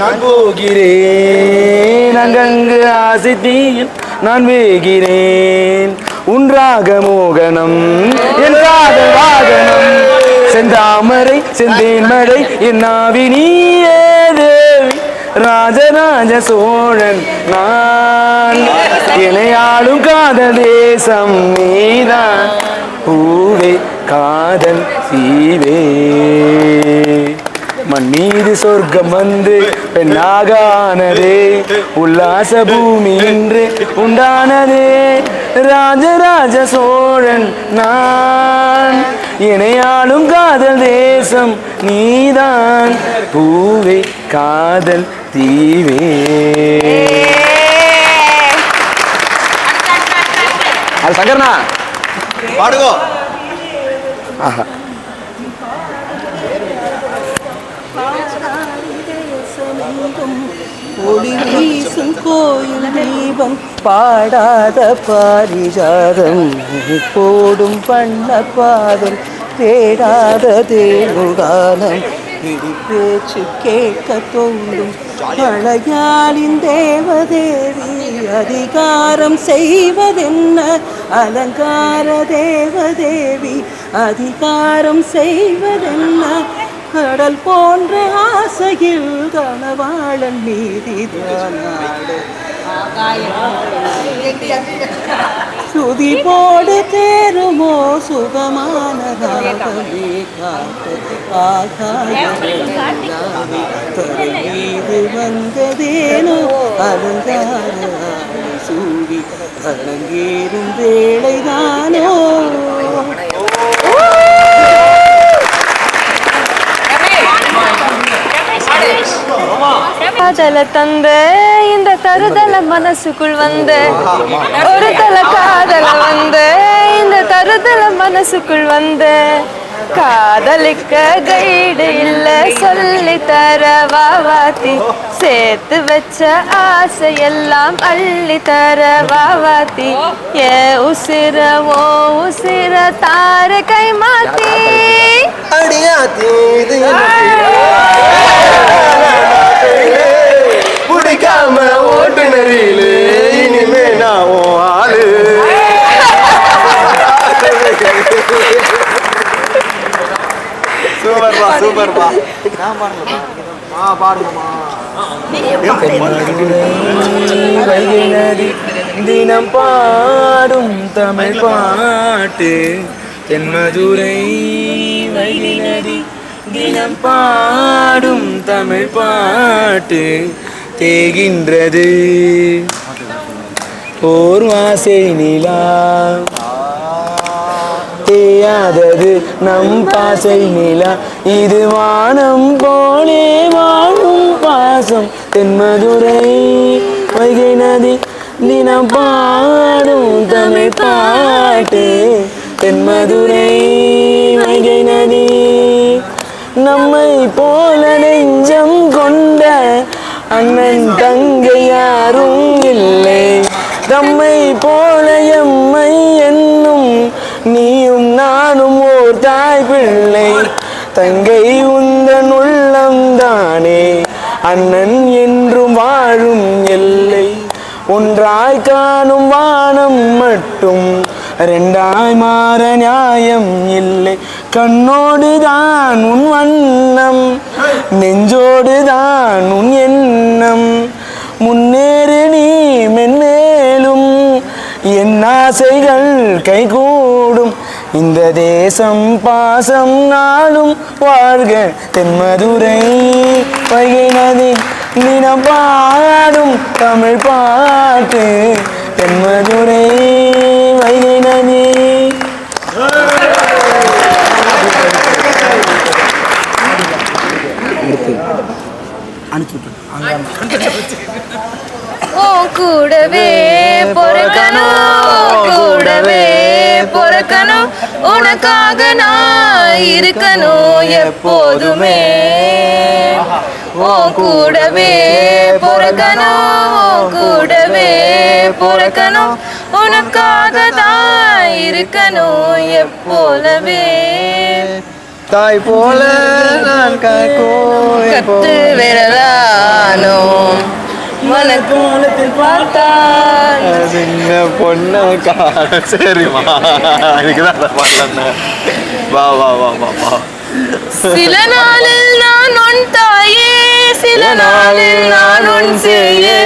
Speaker 2: நான் போகிறேன் அங்கங்கு ஆசை தீயில் நான் வேகிறேன் உன்றாக மோகனம் என் காதல் வாகனம் செந்தாமரை செந்தேன் மழை என் நாவி நீயே தேவி ராஜராஜ சோழன் நான் இணையாளும் காதல் தேசம் நீதான் பூவே காதல் தீவே மண் மீது சொர்க்கம் வந்து பெண்ணாக ஆனதே உல்லாச பூமி இன்று உண்டானதே ராஜராஜ சோழன் நான் இணையாளும் காதல் தேசம் நீதான் பூவே காதல் தீவே அது சங்கர்னா பாடுகோ ஆஹா
Speaker 6: ஒளி வீசும் கோயில் தீபம் பாடாத பாரிஜாதம் போடும் பண்ண பாதம் தேடாத தேனுகாலம் இடி பேச்சு கேட்க தோன்றும் மழையாளின் தேவதேவி அதிகாரம் செய்வதென்ன அலங்கார தேவதேவி அதிகாரம் செய்வதென்ன கடல் போன்ற ஆசையில் கனவாளன் மீதிதானாடு சுதி போடு தேருமோ சுகமானதாகவே காட்டு ஆகாயமே தரையீது வந்ததேனோ அலங்கார சூடி அரங்கேறும் வேளைதானோ.
Speaker 5: காதல தந்த இந்த தருதல மனசுக்குள் வந்த ஒரு தல காதல வந்த இந்த தருதல மனசுக்குள் வந்த காதலிக்க கைடு இல்ல சொல்லி தர வாவாத்தி சேர்த்து வச்ச ஆசையெல்லாம் அள்ளி தர வாவாத்தி ஏ உசிர ஓ உசிர தார கை மாத்தி
Speaker 3: பிடிக்காம ஓட்டுநரிலே இனிமே நான் ஆளு. சூப்பர்பா சூப்பர்பா. நான் பாடுங்கம்மா பாடுங்கம்மா. வைகை நதி தினம் பாடும் தமிழ் பாட்டு தென்மதுரை வைகை நதி தினம் பாடும் தமிழ் பாட்டு தேகின்றது ஓர் வாசை நிலா தேயாதது நம் பாசை நிலா இது வானம் போலே வாழும் பாசம் தென்மதுரை வைகை நதி தினம் பாடும் தமிழ் பாட்டு தென்மதுரை வைகை நதி நம்மை போல நெஞ்சம் கொண்ட அண்ணன் தங்கை யாரும் இல்லை தம்மை போல எம்மை என்னும் நீயும் நானும் ஓர் தாய் பிள்ளை தங்கை உந்தன் உள்ளம் தானே அண்ணன் என்றும் வாழும் எல்லை ஒன்றாய் காணும் வானம் மட்டும் ரெண்டாய் மாற நியாயம் இல்லை கண்ணோடு தான் உன் வண்ணம் நெஞ்சோடு தான் உன் எண்ணம் முன்னேறு நீ மென்மேலும் என் ஆசைகள் கைகூடும் இந்த தேசம் பாசம் நாளும் வாழ்க தென்மதுரை வைகை நதி தினம் பாடும் தமிழ் பாட்டு தென்மதுரை வைகை நதி.
Speaker 5: ஓ கூடவே பொறுக்கணும் கூடவே பொறுக்கணும் உனக்காக நான் இருக்கணும் எப்போதுமே ஓ கூடவே பொறுக்கணும் கூடவே பொறுக்கணும் உனக்காக தான் இருக்கணும் எப்போலவே
Speaker 3: தாய் போல நான்
Speaker 5: கத்து விரலானோ மனக்கோலத்தில் பார்த்தான்
Speaker 3: சின்ன பொண்ண காண சரிமா அதுக்குதான் பண்ணல வா வா வா வா வா.
Speaker 5: சில நாளில் நான் உன் தாயே சில நாளில் நான் உன் சேயே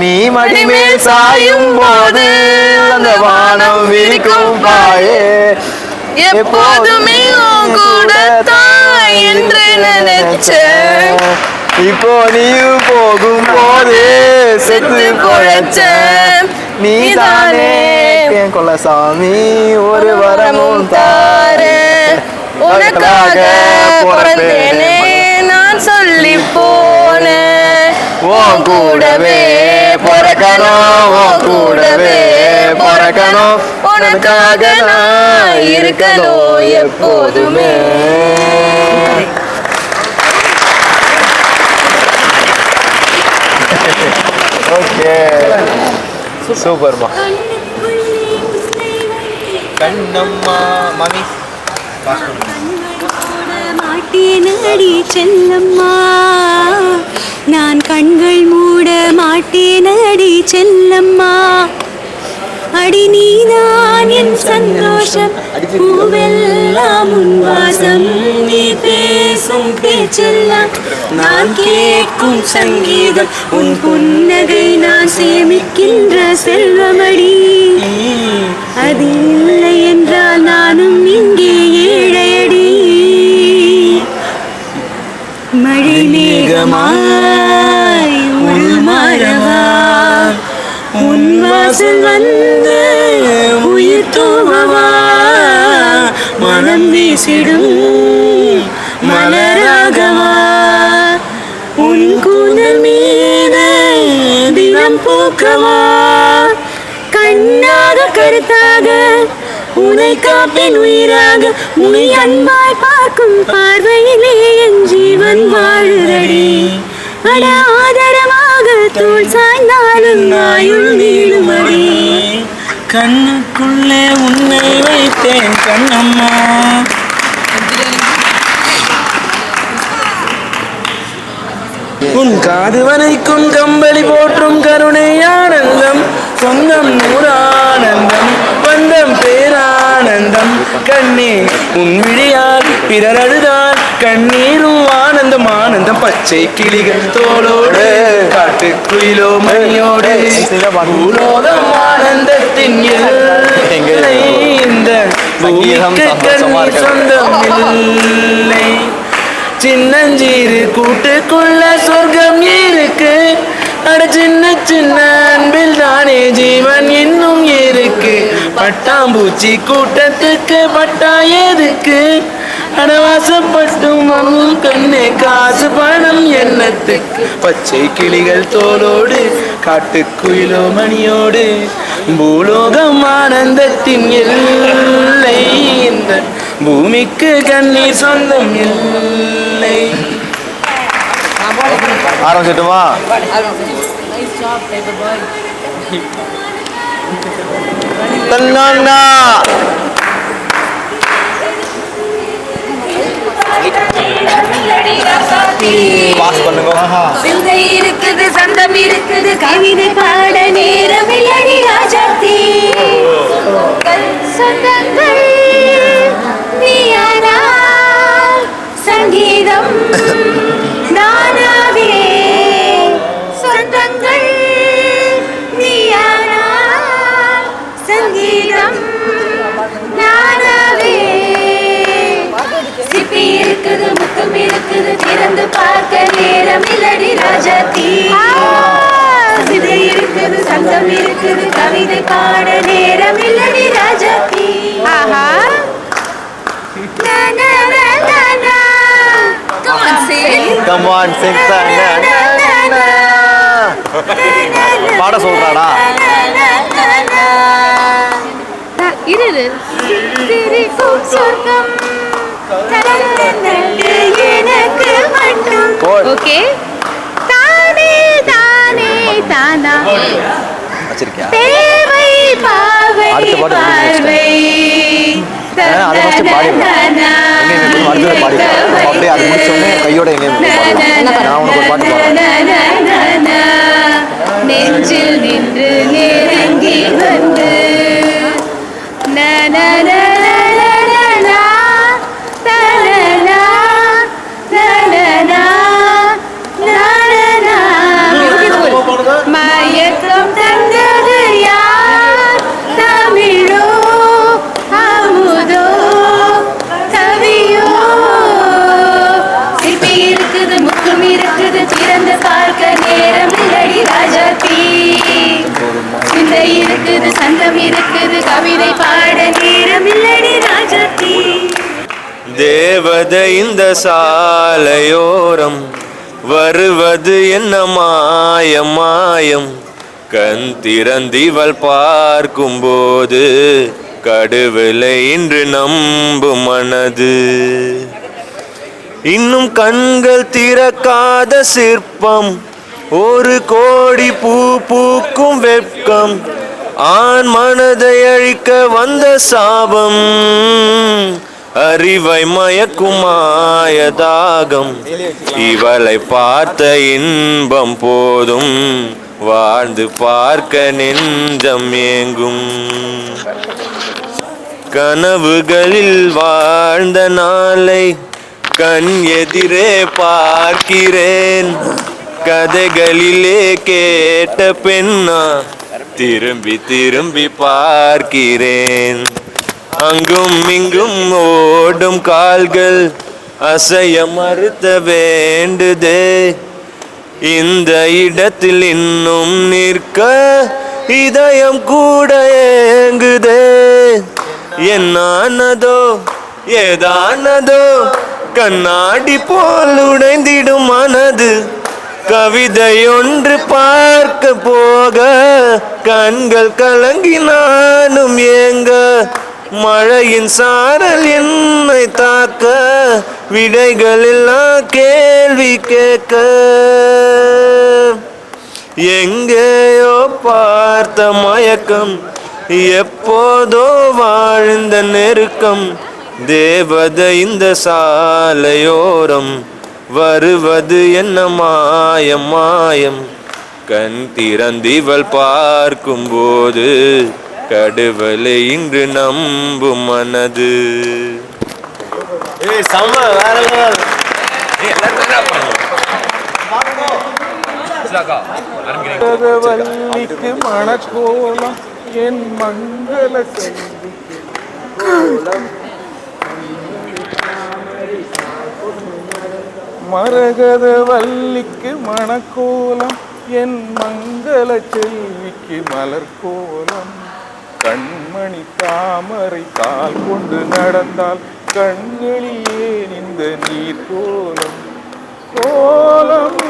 Speaker 3: நீ மடிமேல் சாயும் போது அந்த வானம் விரிக்கும் பாயே
Speaker 5: எப்போதுமே உன் கூட தாய் என்று நினைச்சேன்
Speaker 3: இப்போ நீயும் போகும் போது செத்து போயச்ச நீதானே கொல்லசாமி ஒரு வரமும்
Speaker 5: தாரே உனக்காக பிறந்தேனே நான் சொல்லி போனேன்
Speaker 3: உன் கூடவே பிறக்கணும் உன் கூடவே பிறக்கணும்
Speaker 5: உனக்காக நான் இருக்கணும் எப்போதுமே.
Speaker 3: ஓகே சூப்பர்மா. கண்ணம்மா மம்மி
Speaker 7: மாட்டேனடி செல்லம்மா நான் கண்கள் மூட மாட்டேனடி செல்லம்மா அடி நீதான் என் சந்தோஷம் பூவெல்லாம் உன் வாசம் நீ பேசும் உன் பேச்செல்லாம் நான் கேட்கும் சங்கீதம், உன் புன்னகை நான் சேமிக்கின்ற செல்வமடி. அது இல்லை என்றால் நானும் இங்கே ஏழையடி. மழை மேகமாய் உள்மாறவா, உன் வாசல் வந்து உயிர் தூவவா, மனம் வீசிடும் மலராகவா, உன் கூந்தல் மீது தினம் பூக்கவா, கண்ணாக கருத்தாக உனை காப்பேன் உயிராக, உன்னை அன்பாய் பார்க்கும் பார்வையிலே என் ஜீவன் வாழுதடி. அட ஆதரமாக தோள் சாய்ந்தாலும் ஆயுள் நீளுமடி.
Speaker 6: கண்ணுக்குள்ளே உன்னை வைத்தேன் கண்ணம்மா. உன் காது வரைக்கும் கம்பளி போற்றும் கருணை ஆனந்தம், சொந்தம் நூறானந்தம், பந்தம் பேரானந்தம். கண்ணே உன் விழியால் பிறர் அழுதால் கண்ணீரும் ஆனந்தம் ஆனந்தம். பச்சை கிளிகள் தோளோடு காட்டுக்குயிலோ மணியோடு பூலோகம் ஆனந்தத்தின் எல்லை. இந்த பூமிக்கு கண்ணீர் சொந்தம் இல்லை. சின்னஞ்சீரு கூட்டுக்குள்ள சொர்க்கம் இருக்கு. அட சின்ன சின்ன அன்பில் தானே ஜீவன் இன்னும் இருக்கு. பட்டாம்பூச்சி கூட்டத்துக்கு பட்டா எதுக்கு? அடவாசப்பட்டும் மண்ணும் கண்ணே காசு பணம் எண்ணத்துக்கு. பச்சை கிளிகள் தோளோடு காட்டுக்குயிலோ மணியோடு பூலோகம் ஆனந்தத்தின் எல்லை. இந்த பூமிக்கு கண்ணீர் சொந்தம் இல்லை.
Speaker 3: ஆரம்பிச்சிட்டுமா? தன்னாண்டா பாஸ் பண்ணுங்க.
Speaker 7: சிந்தை இருக்குது, சந்தம் இருக்குது, கவிதை பாட நேரம் இல்லடி ராஜாத்தி. சொந்தங்கள் நீயானால் சங்கீதம் நானாவே. சொந்தங்கள் நீயானால் சங்கீதம் நானாவே. சிப்பி இருக்குது, முத்தம் இருக்குது, திறந்து பார்க்க நேரம் இல்லடி ராஜாத்தி. சிதை இருக்குது, சந்தம் இருக்குது, கவிதை பாட நேரம் இல்லடி ராஜாத்தி. ஆஹா.
Speaker 3: Come on, sing that. பாட சொல்றாடா.
Speaker 7: இரு சொர்க்கம் எனக்கு மட்டும். ஓகே. தானே தானே தானா
Speaker 3: வச்சிருக்கியா?
Speaker 7: தேவை பாவை பார்வை.
Speaker 3: அதை ஃபர்ஸ்ட் பாடிடுறேன். அடுத்தது பாடிடுறேன். அப்படியே அது முடிச்சோடனே கையோட எங்கேயும் நான் உனக்கு ஒரு பாட்டு பாடுறேன்.
Speaker 7: நெஞ்சில் நின்று நெருங்கி வந்து மயக்கம் தந்தது யார்? தமிழோ அமுதோ கவியோ? சிப்பி இருக்குது, முக்கம் இருக்குது, திறந்து பார்க்க நேரம் இல்லடி ராஜாத்தி. சிந்தை இருக்குது, சந்தம் இருக்குது, கவிதை பாட நேரம் இல்லடி ராஜாத்தி.
Speaker 3: தேவதை இந்த சாலையோரம் வருவது என்ன மாயம் மாயம். கண் திறந்திவள் பார்க்கும்போது கடவுளை இன்று நம்பும் மனது. இன்னும் கண்கள் திறக்காத சிற்பம், ஒரு கோடி பூ பூக்கும் வெட்கம். ஆண் மனதை அழிக்க வந்த சாபம், அறிவை மயக்கும் மாயதாகம். இவளை பார்த்த இன்பம் போதும், வாழ்ந்து பார்க்க நெஞ்சம் ஏங்கும். கனவுகளில் வாழ்ந்த நாளை கண் எதிரே பார்க்கிறேன். கதைகளிலே கேட்ட பெண்ணா திரும்பி திரும்பி பார்க்கிறேன். அங்கும் இங்கும் ஓடும் கால்கள் அசைய மறுத்த வேண்டுதே. இந்த இடத்தில் இன்னும் நிற்க இதயம் கூட ஏங்குதே. என்னானதோ ஏதானதோ கண்ணாடி போல் உடைந்திடும் மனது. கவிதை ஒன்று பார்க்க போக கண்கள் கலங்கி நானும் ஏங்க. மழையின் சாரல் என்னை தாக்க விடைகள் எல்லாம் கேள்வி கேட்க. எங்கேயோ பார்த்த மயக்கம் எப்போதோ வாழ்ந்த நெருக்கம். தேவதை இந்த சாலையோரம் வருவது என்ன மாயம் மாயம். கண் திறந்திவள் பார்க்கும் போது கடவுளை இன்று நம்பும் மனது.
Speaker 6: மரகதவல்லிக்கு மணக்கோலம் என் மங்கள கோலம். மரகதவல்லிக்கு மணக்கோலம் என் மங்கள செல்விக்கு மலர் கோலம். கண்மணி தாமரை கால் கொண்டு நடந்தால் கண்களிலே இந்த நீர் கோலம். கோலம்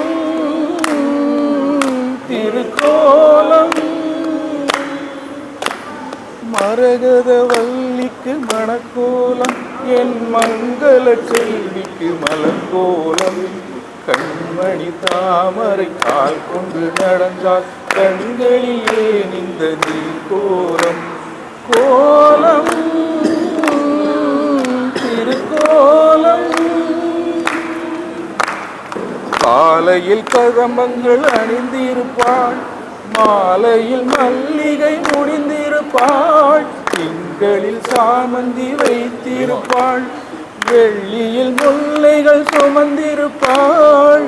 Speaker 6: திருக்கோலம். மரகதவல்லிக்கு மணக்கோலம் என் மங்கள செல்விக்கு மலர் கோலம். கண்மணி தாமரை கால் கொண்டு நடந்தால் கண்களிலே இந்த நீர் கோலம். கோலம் திருக்கோலம். காலையில் கதம்பங்கள் அணிந்திருப்பாள், மாலையில் மல்லிகை முடிந்திருப்பாள். திங்களில் சாமந்தி வைத்திருப்பாள், வெள்ளியில் முல்லைகள் சுமந்திருப்பாள்.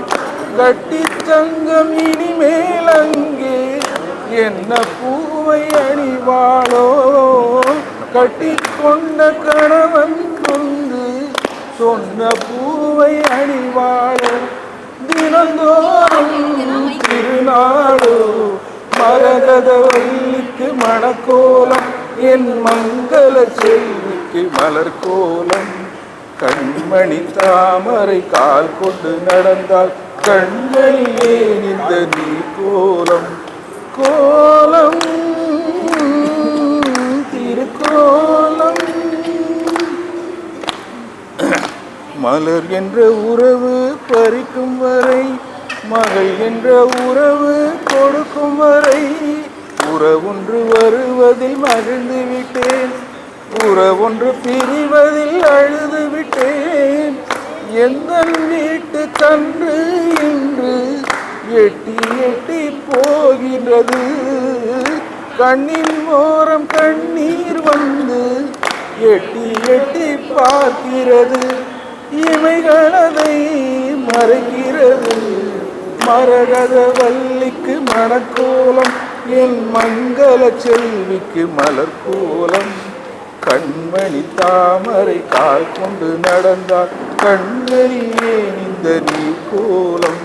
Speaker 6: கட்டி தங்கம் இனிமேல் அங்கே என்ன பூவை அணிவாளோ. கட்டி கொண்ட கணவன் கொண்டு சொன்ன பூவை அணிவாளோ. தினந்தோறும் திருநாளோ மரகதவல்லிக்கு மணக்கோலம் என் மங்கள செல்விக்கு மலர் கோலம். கண்மணி தாமரை கால் கொண்டு நடந்தால் கண்களிலே இந்த நீர் கோலம். கோலம் திருக்கோலம். மலர் என்ற உறவு பறிக்கும் வரை, மகள் என்ற உறவு கொடுக்கும் வரை. உறவொன்று வருவதில் மகிழ்ந்து விட்டேன், உறவொன்று பிரிவதில் அழுது விட்டேன். எந்த வீட்டு கன்று இன்று எட்டி எட்டி போகின்றது. கண்ணின் ஓரம் கண்ணீர் வந்து எட்டி எட்டி பார்க்கிறது. இமைகளதை மறைக்கிறது. மரகதவல்லிக்கு மணக்கோலம் என் மங்கள செல்விக்கு மலர் கோலம். கண்மணி தாமரை கால் கொண்டு நடந்தால் கண்களிலே இந்த நீர் கோலம்.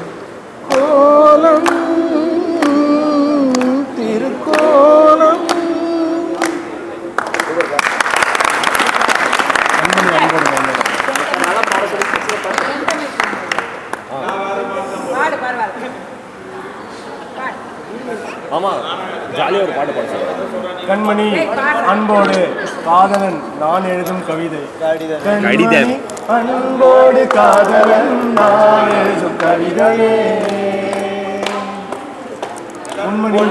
Speaker 6: கோலம் திருக்கோலம்.
Speaker 2: ஆமா ஜாலியாக ஒரு பாட்டு பாடு.
Speaker 8: கண்மணி அன்போடு காதலன் நான் எழுதும் கவிதை.
Speaker 3: கடிதம்.
Speaker 8: அன்போடு காதலன் நான் எழுதும் கவிதையே. உண்மணி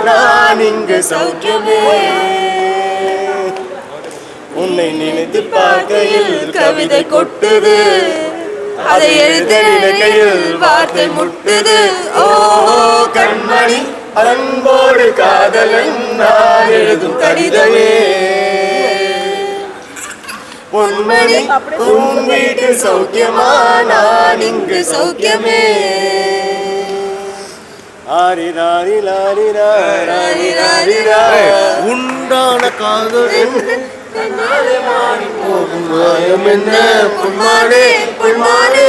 Speaker 3: நான் இங்கு சௌக்கியமே. உன்னை நினைத்து பார்க்கையில் கவிதை கொட்டுது. அதை எழுத நினைக்கையில் வார்த்தை முட்டுது. ஓ கண்மணி அன்போடு காதலன் நான் எழுதும் கடிதமே. பொன்மணி உன் வீட்டு சௌக்கியமா நான் இங்கு சௌக்கியமே உண்டான காதல் என்ன பொன்மானே பொன்மானே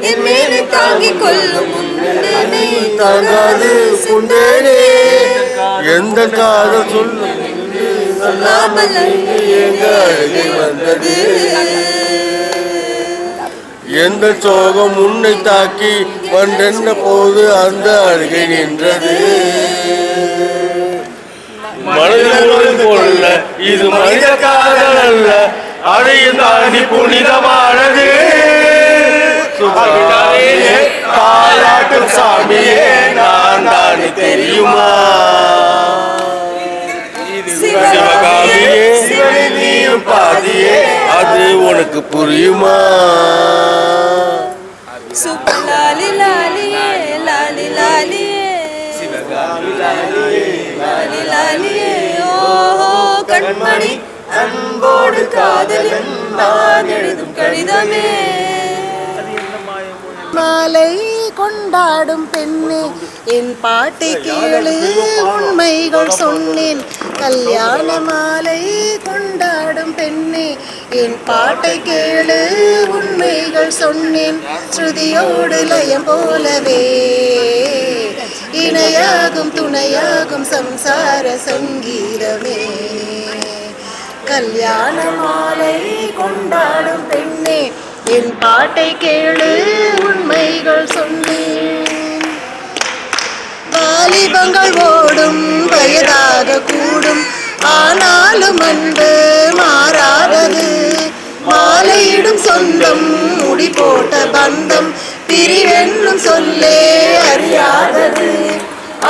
Speaker 7: என் மேலே தாங்கிக் கொள்ளும்
Speaker 3: தாங்காது புண்டேனே எந்த காதல் சொல்லும் சொல்லாமல் எங்க அழுகை வந்தது எந்த சோகம் உன்னை தாக்கி வந்தென்ற போது அந்த அழுகை நின்றது மனிதன் போல இது மனித காதல் அல்ல அதையும் தாண்டி புனிதமானது தாலாட்டும் சாமியே நான் தானே தெரியுமா சிவகாமியே சிவனை நீயும் பாதியே அது உனக்கு புரியுமா
Speaker 7: லாலி லாலியே லாலி லாலியே
Speaker 3: சிவகாமி லாலியே
Speaker 7: லாலி லாலியே ஓஹோ கண்மணி அன்போடு காதலன் நான் எழுதும் கடிதமே
Speaker 9: மாலை கொண்டாடும் பெண்ணே என் பாட்டை கேளு உண்மைகள் சொன்னேன் கல்யாண மாலை கொண்டாடும் பெண்ணே என் பாட்டை கேளு உண்மைகள் சொன்னேன் ஸ்ருதியோடு லயம் போலவே இணையாகும் துணையாகும் சம்சார சங்கீதமே கல்யாண மாலை கொண்டாடும் பெண்ணே என் பாட்டை கேளு உண்மைகள் சொன்னேன் வாலிபங்கள் ஓடும் வயதாக கூடும் ஆனாலும் அன்பு மாறாதது மாலையிடும் சொந்தம் முடி போட்ட பந்தம் பிரிவென்னும் சொல்லே அறியாதது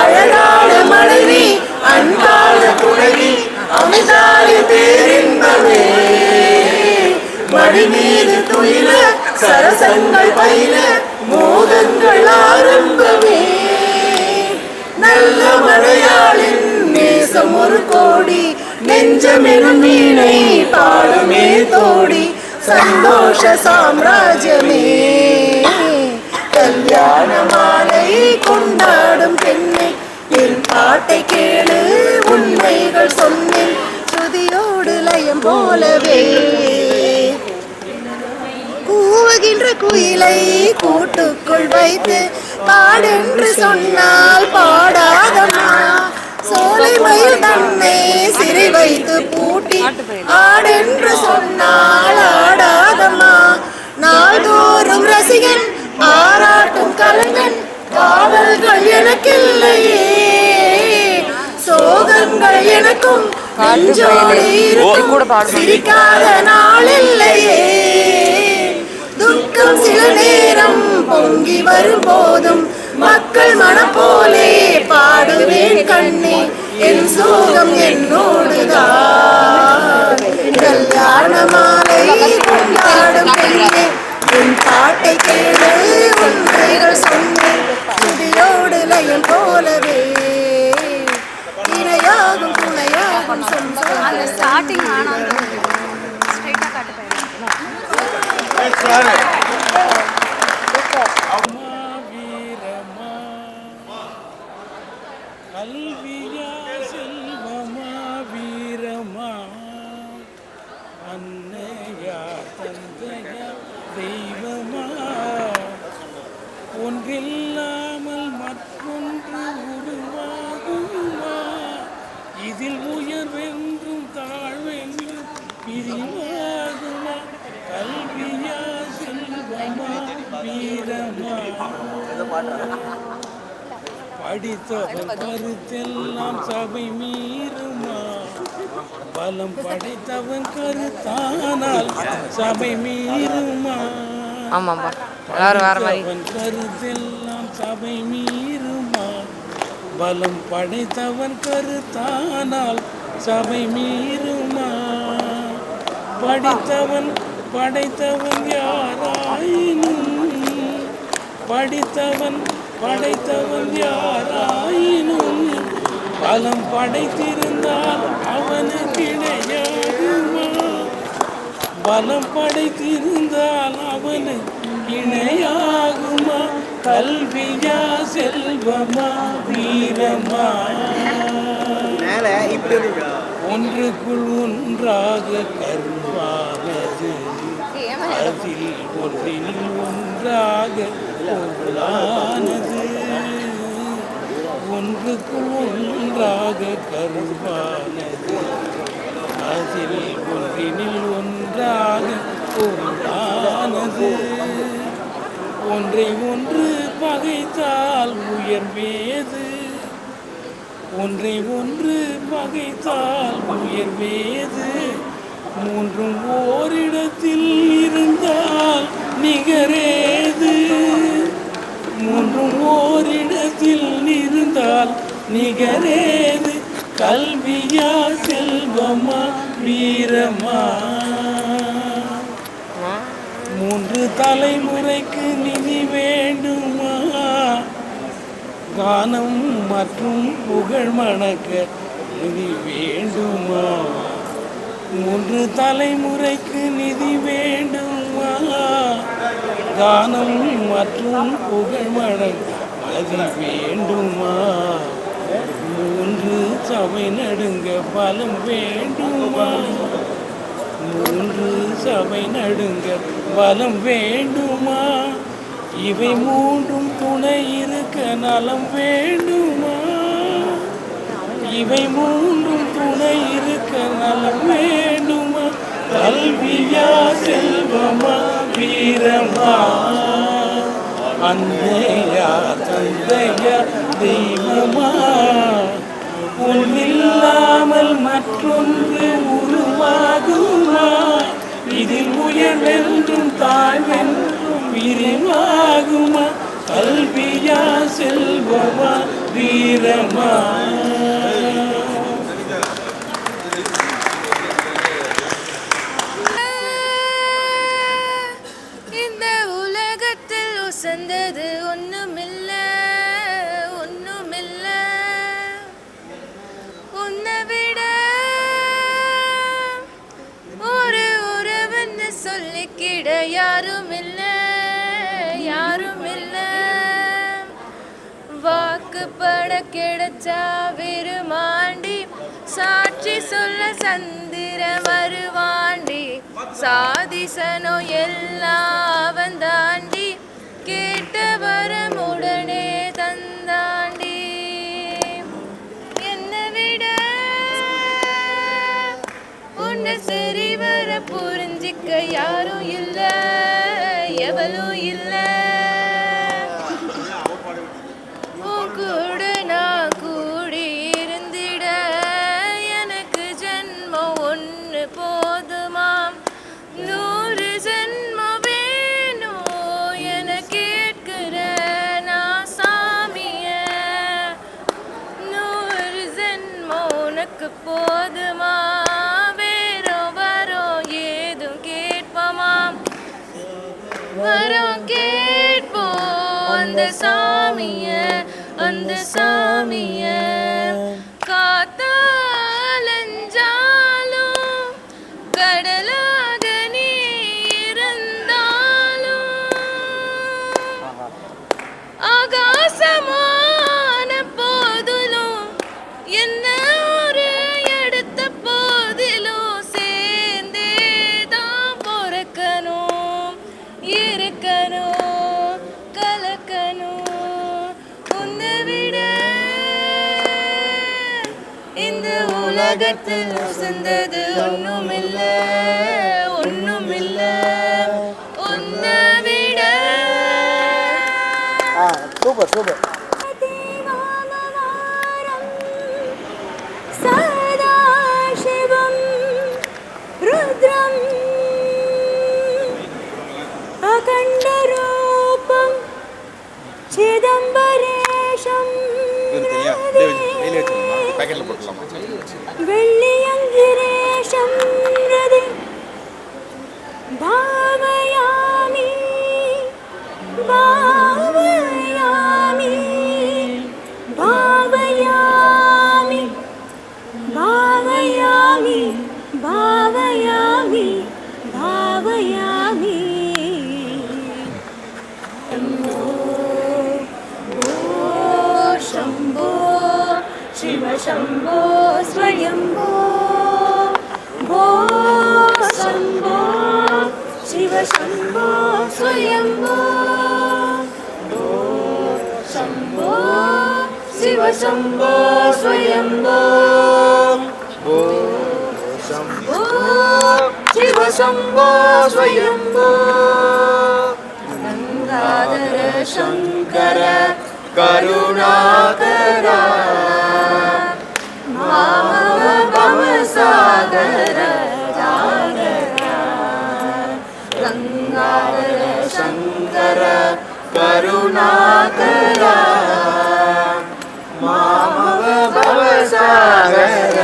Speaker 9: அழகான மனைவி அன்பான துணைவி அமைதாய பேரின்பமே மடி மீது துயில சரசங்கள் பயில மோகங்கள் ஆரம்பமே நல்ல மலையாளின் நேசம் ஒரு கோடி நெஞ்சமெனும் வீணை பாடுமே தோடி சந்தோஷ சாம்ராஜ்யமே கல்யாண மாலை கொண்டாடும் பெண்ணை என் பாட்டை கேளு உண்மைகள் சொன்னேன் ஸ்ருதியோடு லயம் போலவே கூவுகின்ற குயிலை கூட்டுக்குள் வைத்து பாடென்று சொன்னால் பாடாதம்மா சோலை மயில் தன்னை சிறை வைத்து பூட்டி ஆடென்று சொன்னால் ஆடாதம்மா நாள்தோறும் ரசிகன் ஆராட்டும் கலைஞன் காவல்கள் எனக்கில்லையே சோகங்கள் எனக்கும் நெஞ்சோடு இருக்கும் சிரிக்காத நாளில்லையே துக்கம் சில நேரம் பொங்கி வரும் போதும் மக்கள் மனம் போலே பாடுவேன் கண்ணே என் சோகம் என்னோடுதான் கல்யாண மாலை கொண்டாடும் பெண்ணே என் பாட்டை கேளு உண்மைகள் சொன்னேன் துதியோடு லயம் போலவே இணையாகும் துணையாகும்
Speaker 7: ஸ்டார்டிங் ஆனால் ஸ்ட்ரைட்டா காட்டு
Speaker 6: கல்வியா செல்வமா வீரமா அன்னையா தந்தையா தெய்வமா ஒன்றில்லாமல் மற்றொன்று உருவாகுமா இதில் உயர்வென்றும் தாழ்வென்றும் பிரிவாகுமா கல்வியா செல்வமா வீரமா படித்தவன் கருத்தெல்லாம் சபை மீறுமா பலம் படைத்தவன் கருத்தானால் சபை மீறுமா படித்தவன் கருத்தெல்லாம் சபை மீறுமா பலம் படைத்தவன் கருத்தானால் சபை மீறுமா படைத்தவன் யாராயினும் படைத்தவன் யாராயினும் பலம் படைத்திருந்தால் அவனுக்கிட பலம் படைத்திருந்தால் அவனு இணையாகுமா? கல்வியா செல்வமா வீரமா? ஒன்றுக்குள் ஒன்றாக கருவானது, அதில் ஒன்றினில் ஒன்றாக பொருளானது. ஒன்றுக்குள் ஒன்றாக கருவானது, அதில் ஒன்றினில் ஒன்றாக பொருளானது. ஒன்றை ஒன்று பகைத்தால் உயர்வேது, ஒன்றை ஒன்று பகைத்தால் உயர்வேது. மூன்றும் ஓரிடத்தில் இருந்தால் நிகரேது, மூன்றும் ஓரிடத்தில் இருந்தால் நிகரேது. கல்வியா செல்வமா வீரமா? மூன்று தலைமுறைக்கு நிதி வேண்டுமா? கானம் மற்றும் புகழ் மணக்க நிதி வேண்டுமா? மூன்று தலைமுறைக்கு நிதி வேண்டுமா? கானம் மற்றும் புகழ் மணக்க நிதி வேண்டுமா? மூன்று சபை நடுங்க பலம் வேண்டுமா? மூன்று சபை நடுங்க பலம் வேண்டுமா? இவை மூன்றும் துணை இருக்க நலம் வேண்டுமா? இவை மூன்றும் துணை இருக்க நலம் வேண்டுமா? கல்வியா செல்வமா வீரமா? அன்னையா தந்தையா தெய்வமா? ஒன்றில்லாமல் மற்றொன்று உருவாகுமா? இதில் உயர்வென்றும் தாழ்வென்றும் விரிவாகுமா? கல்வியா செல்வமா வீரமா?
Speaker 5: இந்த உலகத்தில் உசந்தது ஒண்ணுமில்ல, ஒண்ணுமில்ல. உன்னை விட ஒரு உறவுன்னு சொல்லிக்கிட யாரும் இல்ல, யாரும் இல்ல. வாக்குப்பட கிடைச்சா விருமாண்டி, சாட்சி சொல்ல சந்திர வருவாண்டி. சாதிசனோ எல்லாம் வந்தாண்டி, கேட்ட வரமுடனே தந்தாண்டி. என்னை விட உன்னை சரி வர புரிஞ்சிக்க யாரும் இல்ல, எவளும் இல்ல. உன் கூட நான் கூடி இருந்திட எனக்கு ஜென்மம் ஒன்று போதுமாம். 100 ஜென்மம் வேணும் என கேட்கிற நான் சாமிய. 100 ஜென்மம் உனக்கு போதுமா? வேறும் வரும் ஏதும் கேட்பமாம். வரும் கேட்போம் அந்த சாமிய, அந்த சாமிய. காத்தாலஞ்சாலும் கடலாக நீ இருந்தாலும், ஆகாசமான போதிலும் என்ன ஒரு எடுத்த போதிலும் சேர்ந்தேதான் பொறக்கணும், இருக்கணும், கலக்கணும். உன்னை விட இந்த உலகத்தில் உசந்தது ஒண்ணுமில்ல, ஒண்ணுமில்ல. உன்னை விட
Speaker 3: சூப்பர் சூப்பர்.
Speaker 7: सदाशिवं रुद्रम् अखण्डरूपं चिदम्बरेशं वेल्लियङ्गिरेशं हृदि भावयामि, भावयामि, भावयामि, भावयामि, भावयामि, भावयामि. शम्भो स्वयम्भो भो शम्भो शिव शम्भो स्वयम्भो भो शम्भो शिव शम्भो स्वयम्भो भो शम्भो शिव शम्भो स्वयम्भो गंगाधर शंकर करुणाकर मामव भवसागर गंगाधर शंकर करुणाकर मामव भवसागर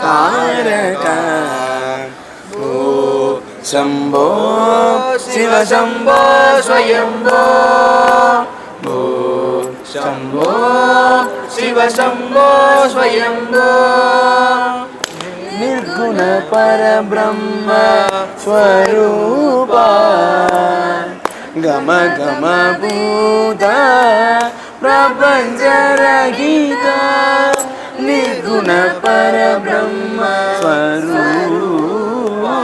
Speaker 7: तारक
Speaker 3: शम्भो शिव शम्भो स्वयम्भो भो शम्भो शिव शम्भो स्वयम्भो निर्गुण परब्रह्म स्वरूपा गम गम भूत प्रपंच रहित निर्गुण परब्रह्म स्वरूपा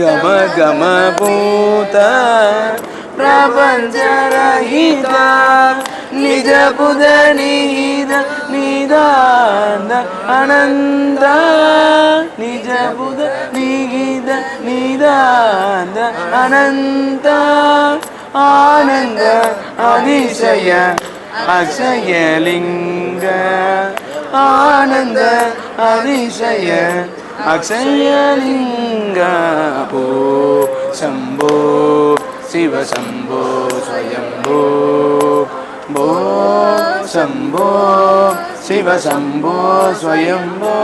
Speaker 3: गम गम भूत प्रपंच रहित निज बुध निहित निदान अनंत निज बुध निहित निदान अनंत आनंद अतिशय अक्षय लिंग आनंद अतिशय अक्षय लिंग भो शम्भो शिव शम्भो स्वयम्भो भो शम्भो शिव शम्भो स्वयम्भो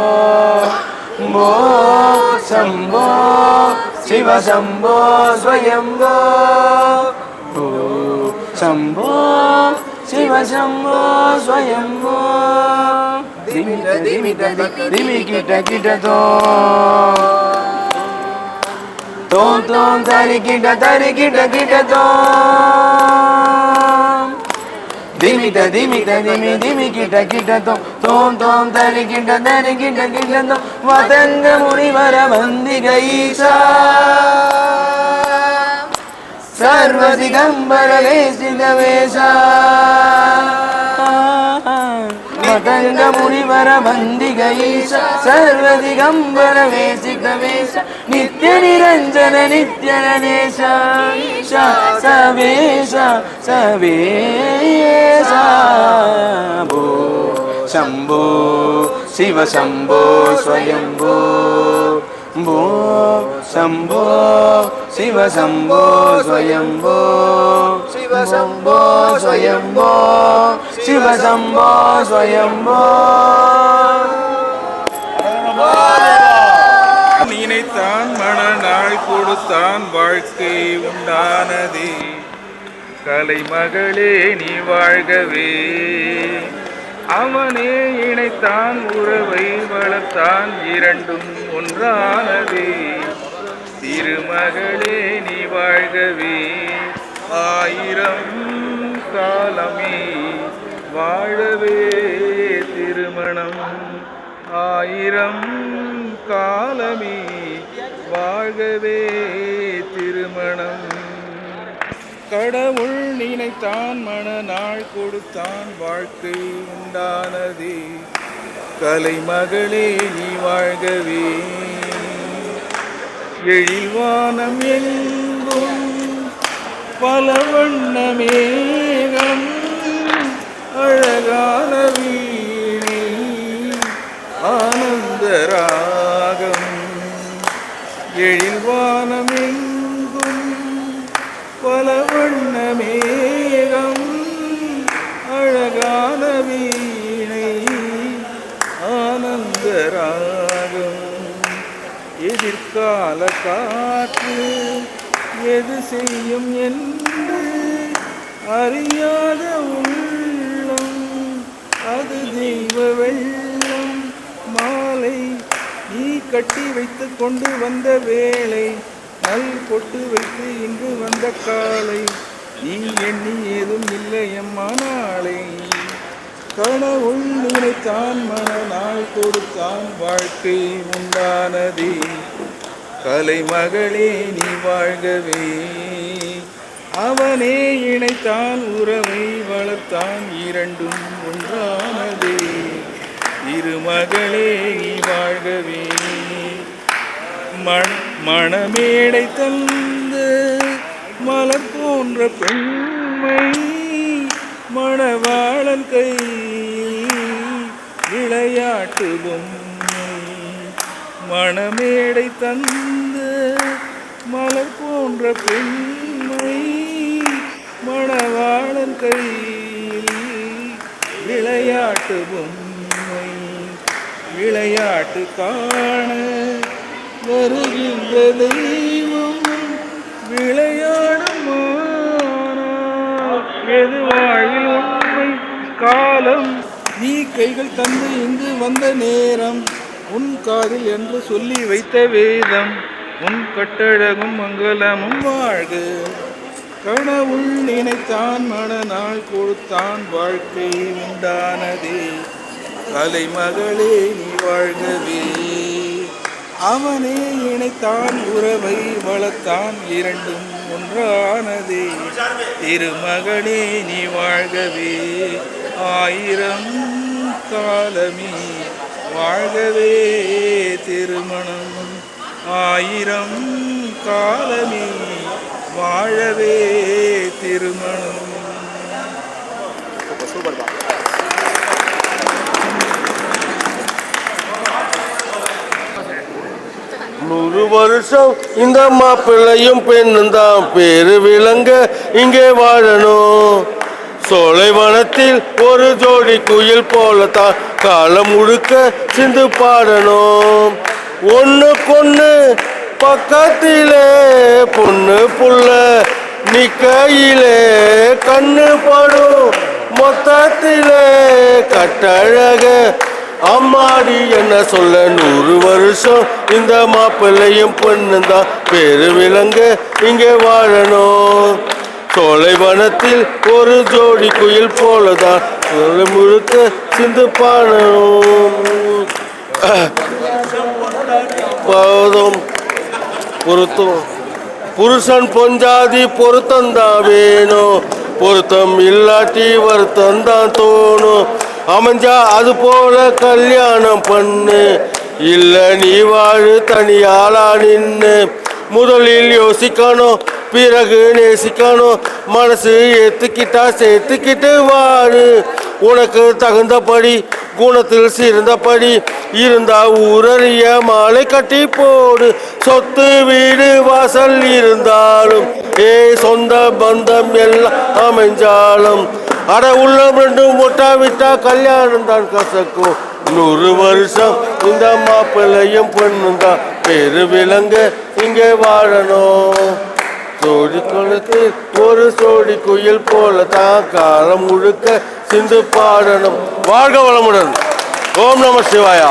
Speaker 3: भो शम्भो शिव शम्भो स्वयम्भो भो शम्भो शिव शम्भो स्वयम्भो दिमिट दिमिट दिमि किट किट तोम तोम तरि किट किट दिमिट दिमिट दिमि दिमि किट किट तोम तोम तरि किट किट वदंग मुनिवर वंदिग ईशा सर्व दिगंबर वेशित वेशा मतंग मुनिवर वंदिग ईशा सर्व दिगंबर वेशित वेशा नित्य निरंजन नित्य नरेश सवेशा सवेशा भो शम्भो शिव शम्भो स्वयम्भो भो शम्भो शिव शम्भो स्वयम्भो शिव शम्भो स्वयम्भो शिव शम्भो स्वयम्भो
Speaker 10: நினைத்தான் மணநாள் கொடுத்தான் வாழ்க்கை உண்டானதே கலைமகளே நீ வாழ்கவே அவனே இணைத்தான் உறவை வளர்த்தான் இரண்டும் ஒன்றானதே திருமகளே நீ வாழ்கவே ஆயிரம் காலமே வாழவே திருமணம் ஆயிரம் காலமே வாழ்கவே திருமணம் கடவுள் நினைத்தான் மணநாள் கொடுத்தான் வாழ்க்கை உண்டானதே கலைமகளே நீ வாழ்கவே எழில்வானம் எங்கும் பல வண்ண மேகம் அழகான வீணை ஆனந்த ராகம் எழில்வானம் எங்கும் பல வண்ண மேகம் அழகான வீணை ஆனந்த ராகம் எதிர்கால காற்று எது செய்யும் என்று அறியாத உள்ளம் அது தெய்வ வெள்ளம் மாலை நீ கட்டி வைத்து கொண்டு வந்த வேளை நல் பொட்டு வைத்து இங்கு வந்த காலை நீ எண்ணி ஏதும் இல்லை எம்மா நாளை கடவுள் நினைத்தான் மனநாள் கொடுத்தான் வாழ்க்கை உண்டானதே கலைமகளே நீ வாழ்கவே அவனே இணைத்தான் உறவை வளர்த்தான் இரண்டும் ஒன்றானதே திருமகளே நீ வாழ்கவே மணமேடை தந்த மலர் போன்ற பெண்மை மணவாளன் கை விளையாட்டு பொம்மை மணமேடை தந்த மலர் போன்ற பெண்மை மணவாளன் கை விளையாட்டு பொம்மை விளையாட்டு காண வருகின்ற தெய்வம் விளையாடும் எது வாழ்வில் உண்மை காலம் நீ கைகள் தந்து இங்கு வந்த நேரம் உன் காதில் என்று சொல்லி வைத்த வேதம் உன் கட்டழகும் மங்களமும் வாழ்க கடவுள் நினைத்தான் மனநாள் கொடுத்தான் வாழ்க்கை உண்டானதே கலைமகளே நீ வாழ்கவே அவனே இணைத்தான் உறவை வளர்த்தான் இரண்டும் ஒன்றானதே திருமகனே நீ வாழ்கவே ஆயிரம் காலமே வாழ்கவே திருமணம் ஆயிரம் காலமே வாழவே திருமணம்.
Speaker 2: நூறு வருஷம் இந்த மாப்பிள்ளையும் பெண்ணும் தான் பேரு விளங்க இங்கே வாழணும். சோலைவனத்தில் ஒரு ஜோடி குயில் போலத்தான் காலம் முழுக்க சிந்து பாடணும். ஒண்ணுக்கொண்ணு பக்கத்திலே பொண்ணு புள்ள நிக்கையிலே கண்ணு படும் மொத்தத்திலே கட்டழக அம்மாடி என்ன சொல்ல 100 வருஷம் இந்த மாப்பிள்ளையும் பொண்ணுந்தான் பேரு விளங்க இங்கே வாழணும். சோலைவனத்தில் ஒரு ஜோடி குயில் போலதான் முழுக்க சிந்து பாடணும். பொருத்தம் புருஷன் பொஞ்சாதி பொருத்தந்தான் வேணும். பொருத்தம் இல்லாட்டி வருத்தம் தான் தோணும். அமைஞ்சா அது போல கல்யாணம் பண்ணு, இல்ல நீ வாழு தனியாளா நின்னு. முதலில் யோசிக்கணும், பிறகு நேசிக்கணும். மனசு ஏத்துக்கிட்டா சேர்த்துக்கிட்டு வாழு. உனக்கு தகுந்தபடி குணத்தில் சிறந்தபடி இருந்தா ஊரறிய மாலை கட்டி போடு. சொத்து வீடு வாசல் இருந்தாலும் சொந்த பந்தம் எல்லாம் அமைஞ்சாலும் அட உள்ளம் ரெண்டும் முட்டா விட்டா கல்யாணம் தான் கசக்கும். 100 வருஷம் இந்த மாப்பிள்ளையும் பொண்ணும் தான் பேரு விளங்க இங்கே வாழணும். ஜோடி குளத்தில் ஒரு ஜோடி குயில் போல தான் காலம் முழுக்க சிந்து பாடணும். வாழ்க வளமுடன். ஓம் நம சிவாயா.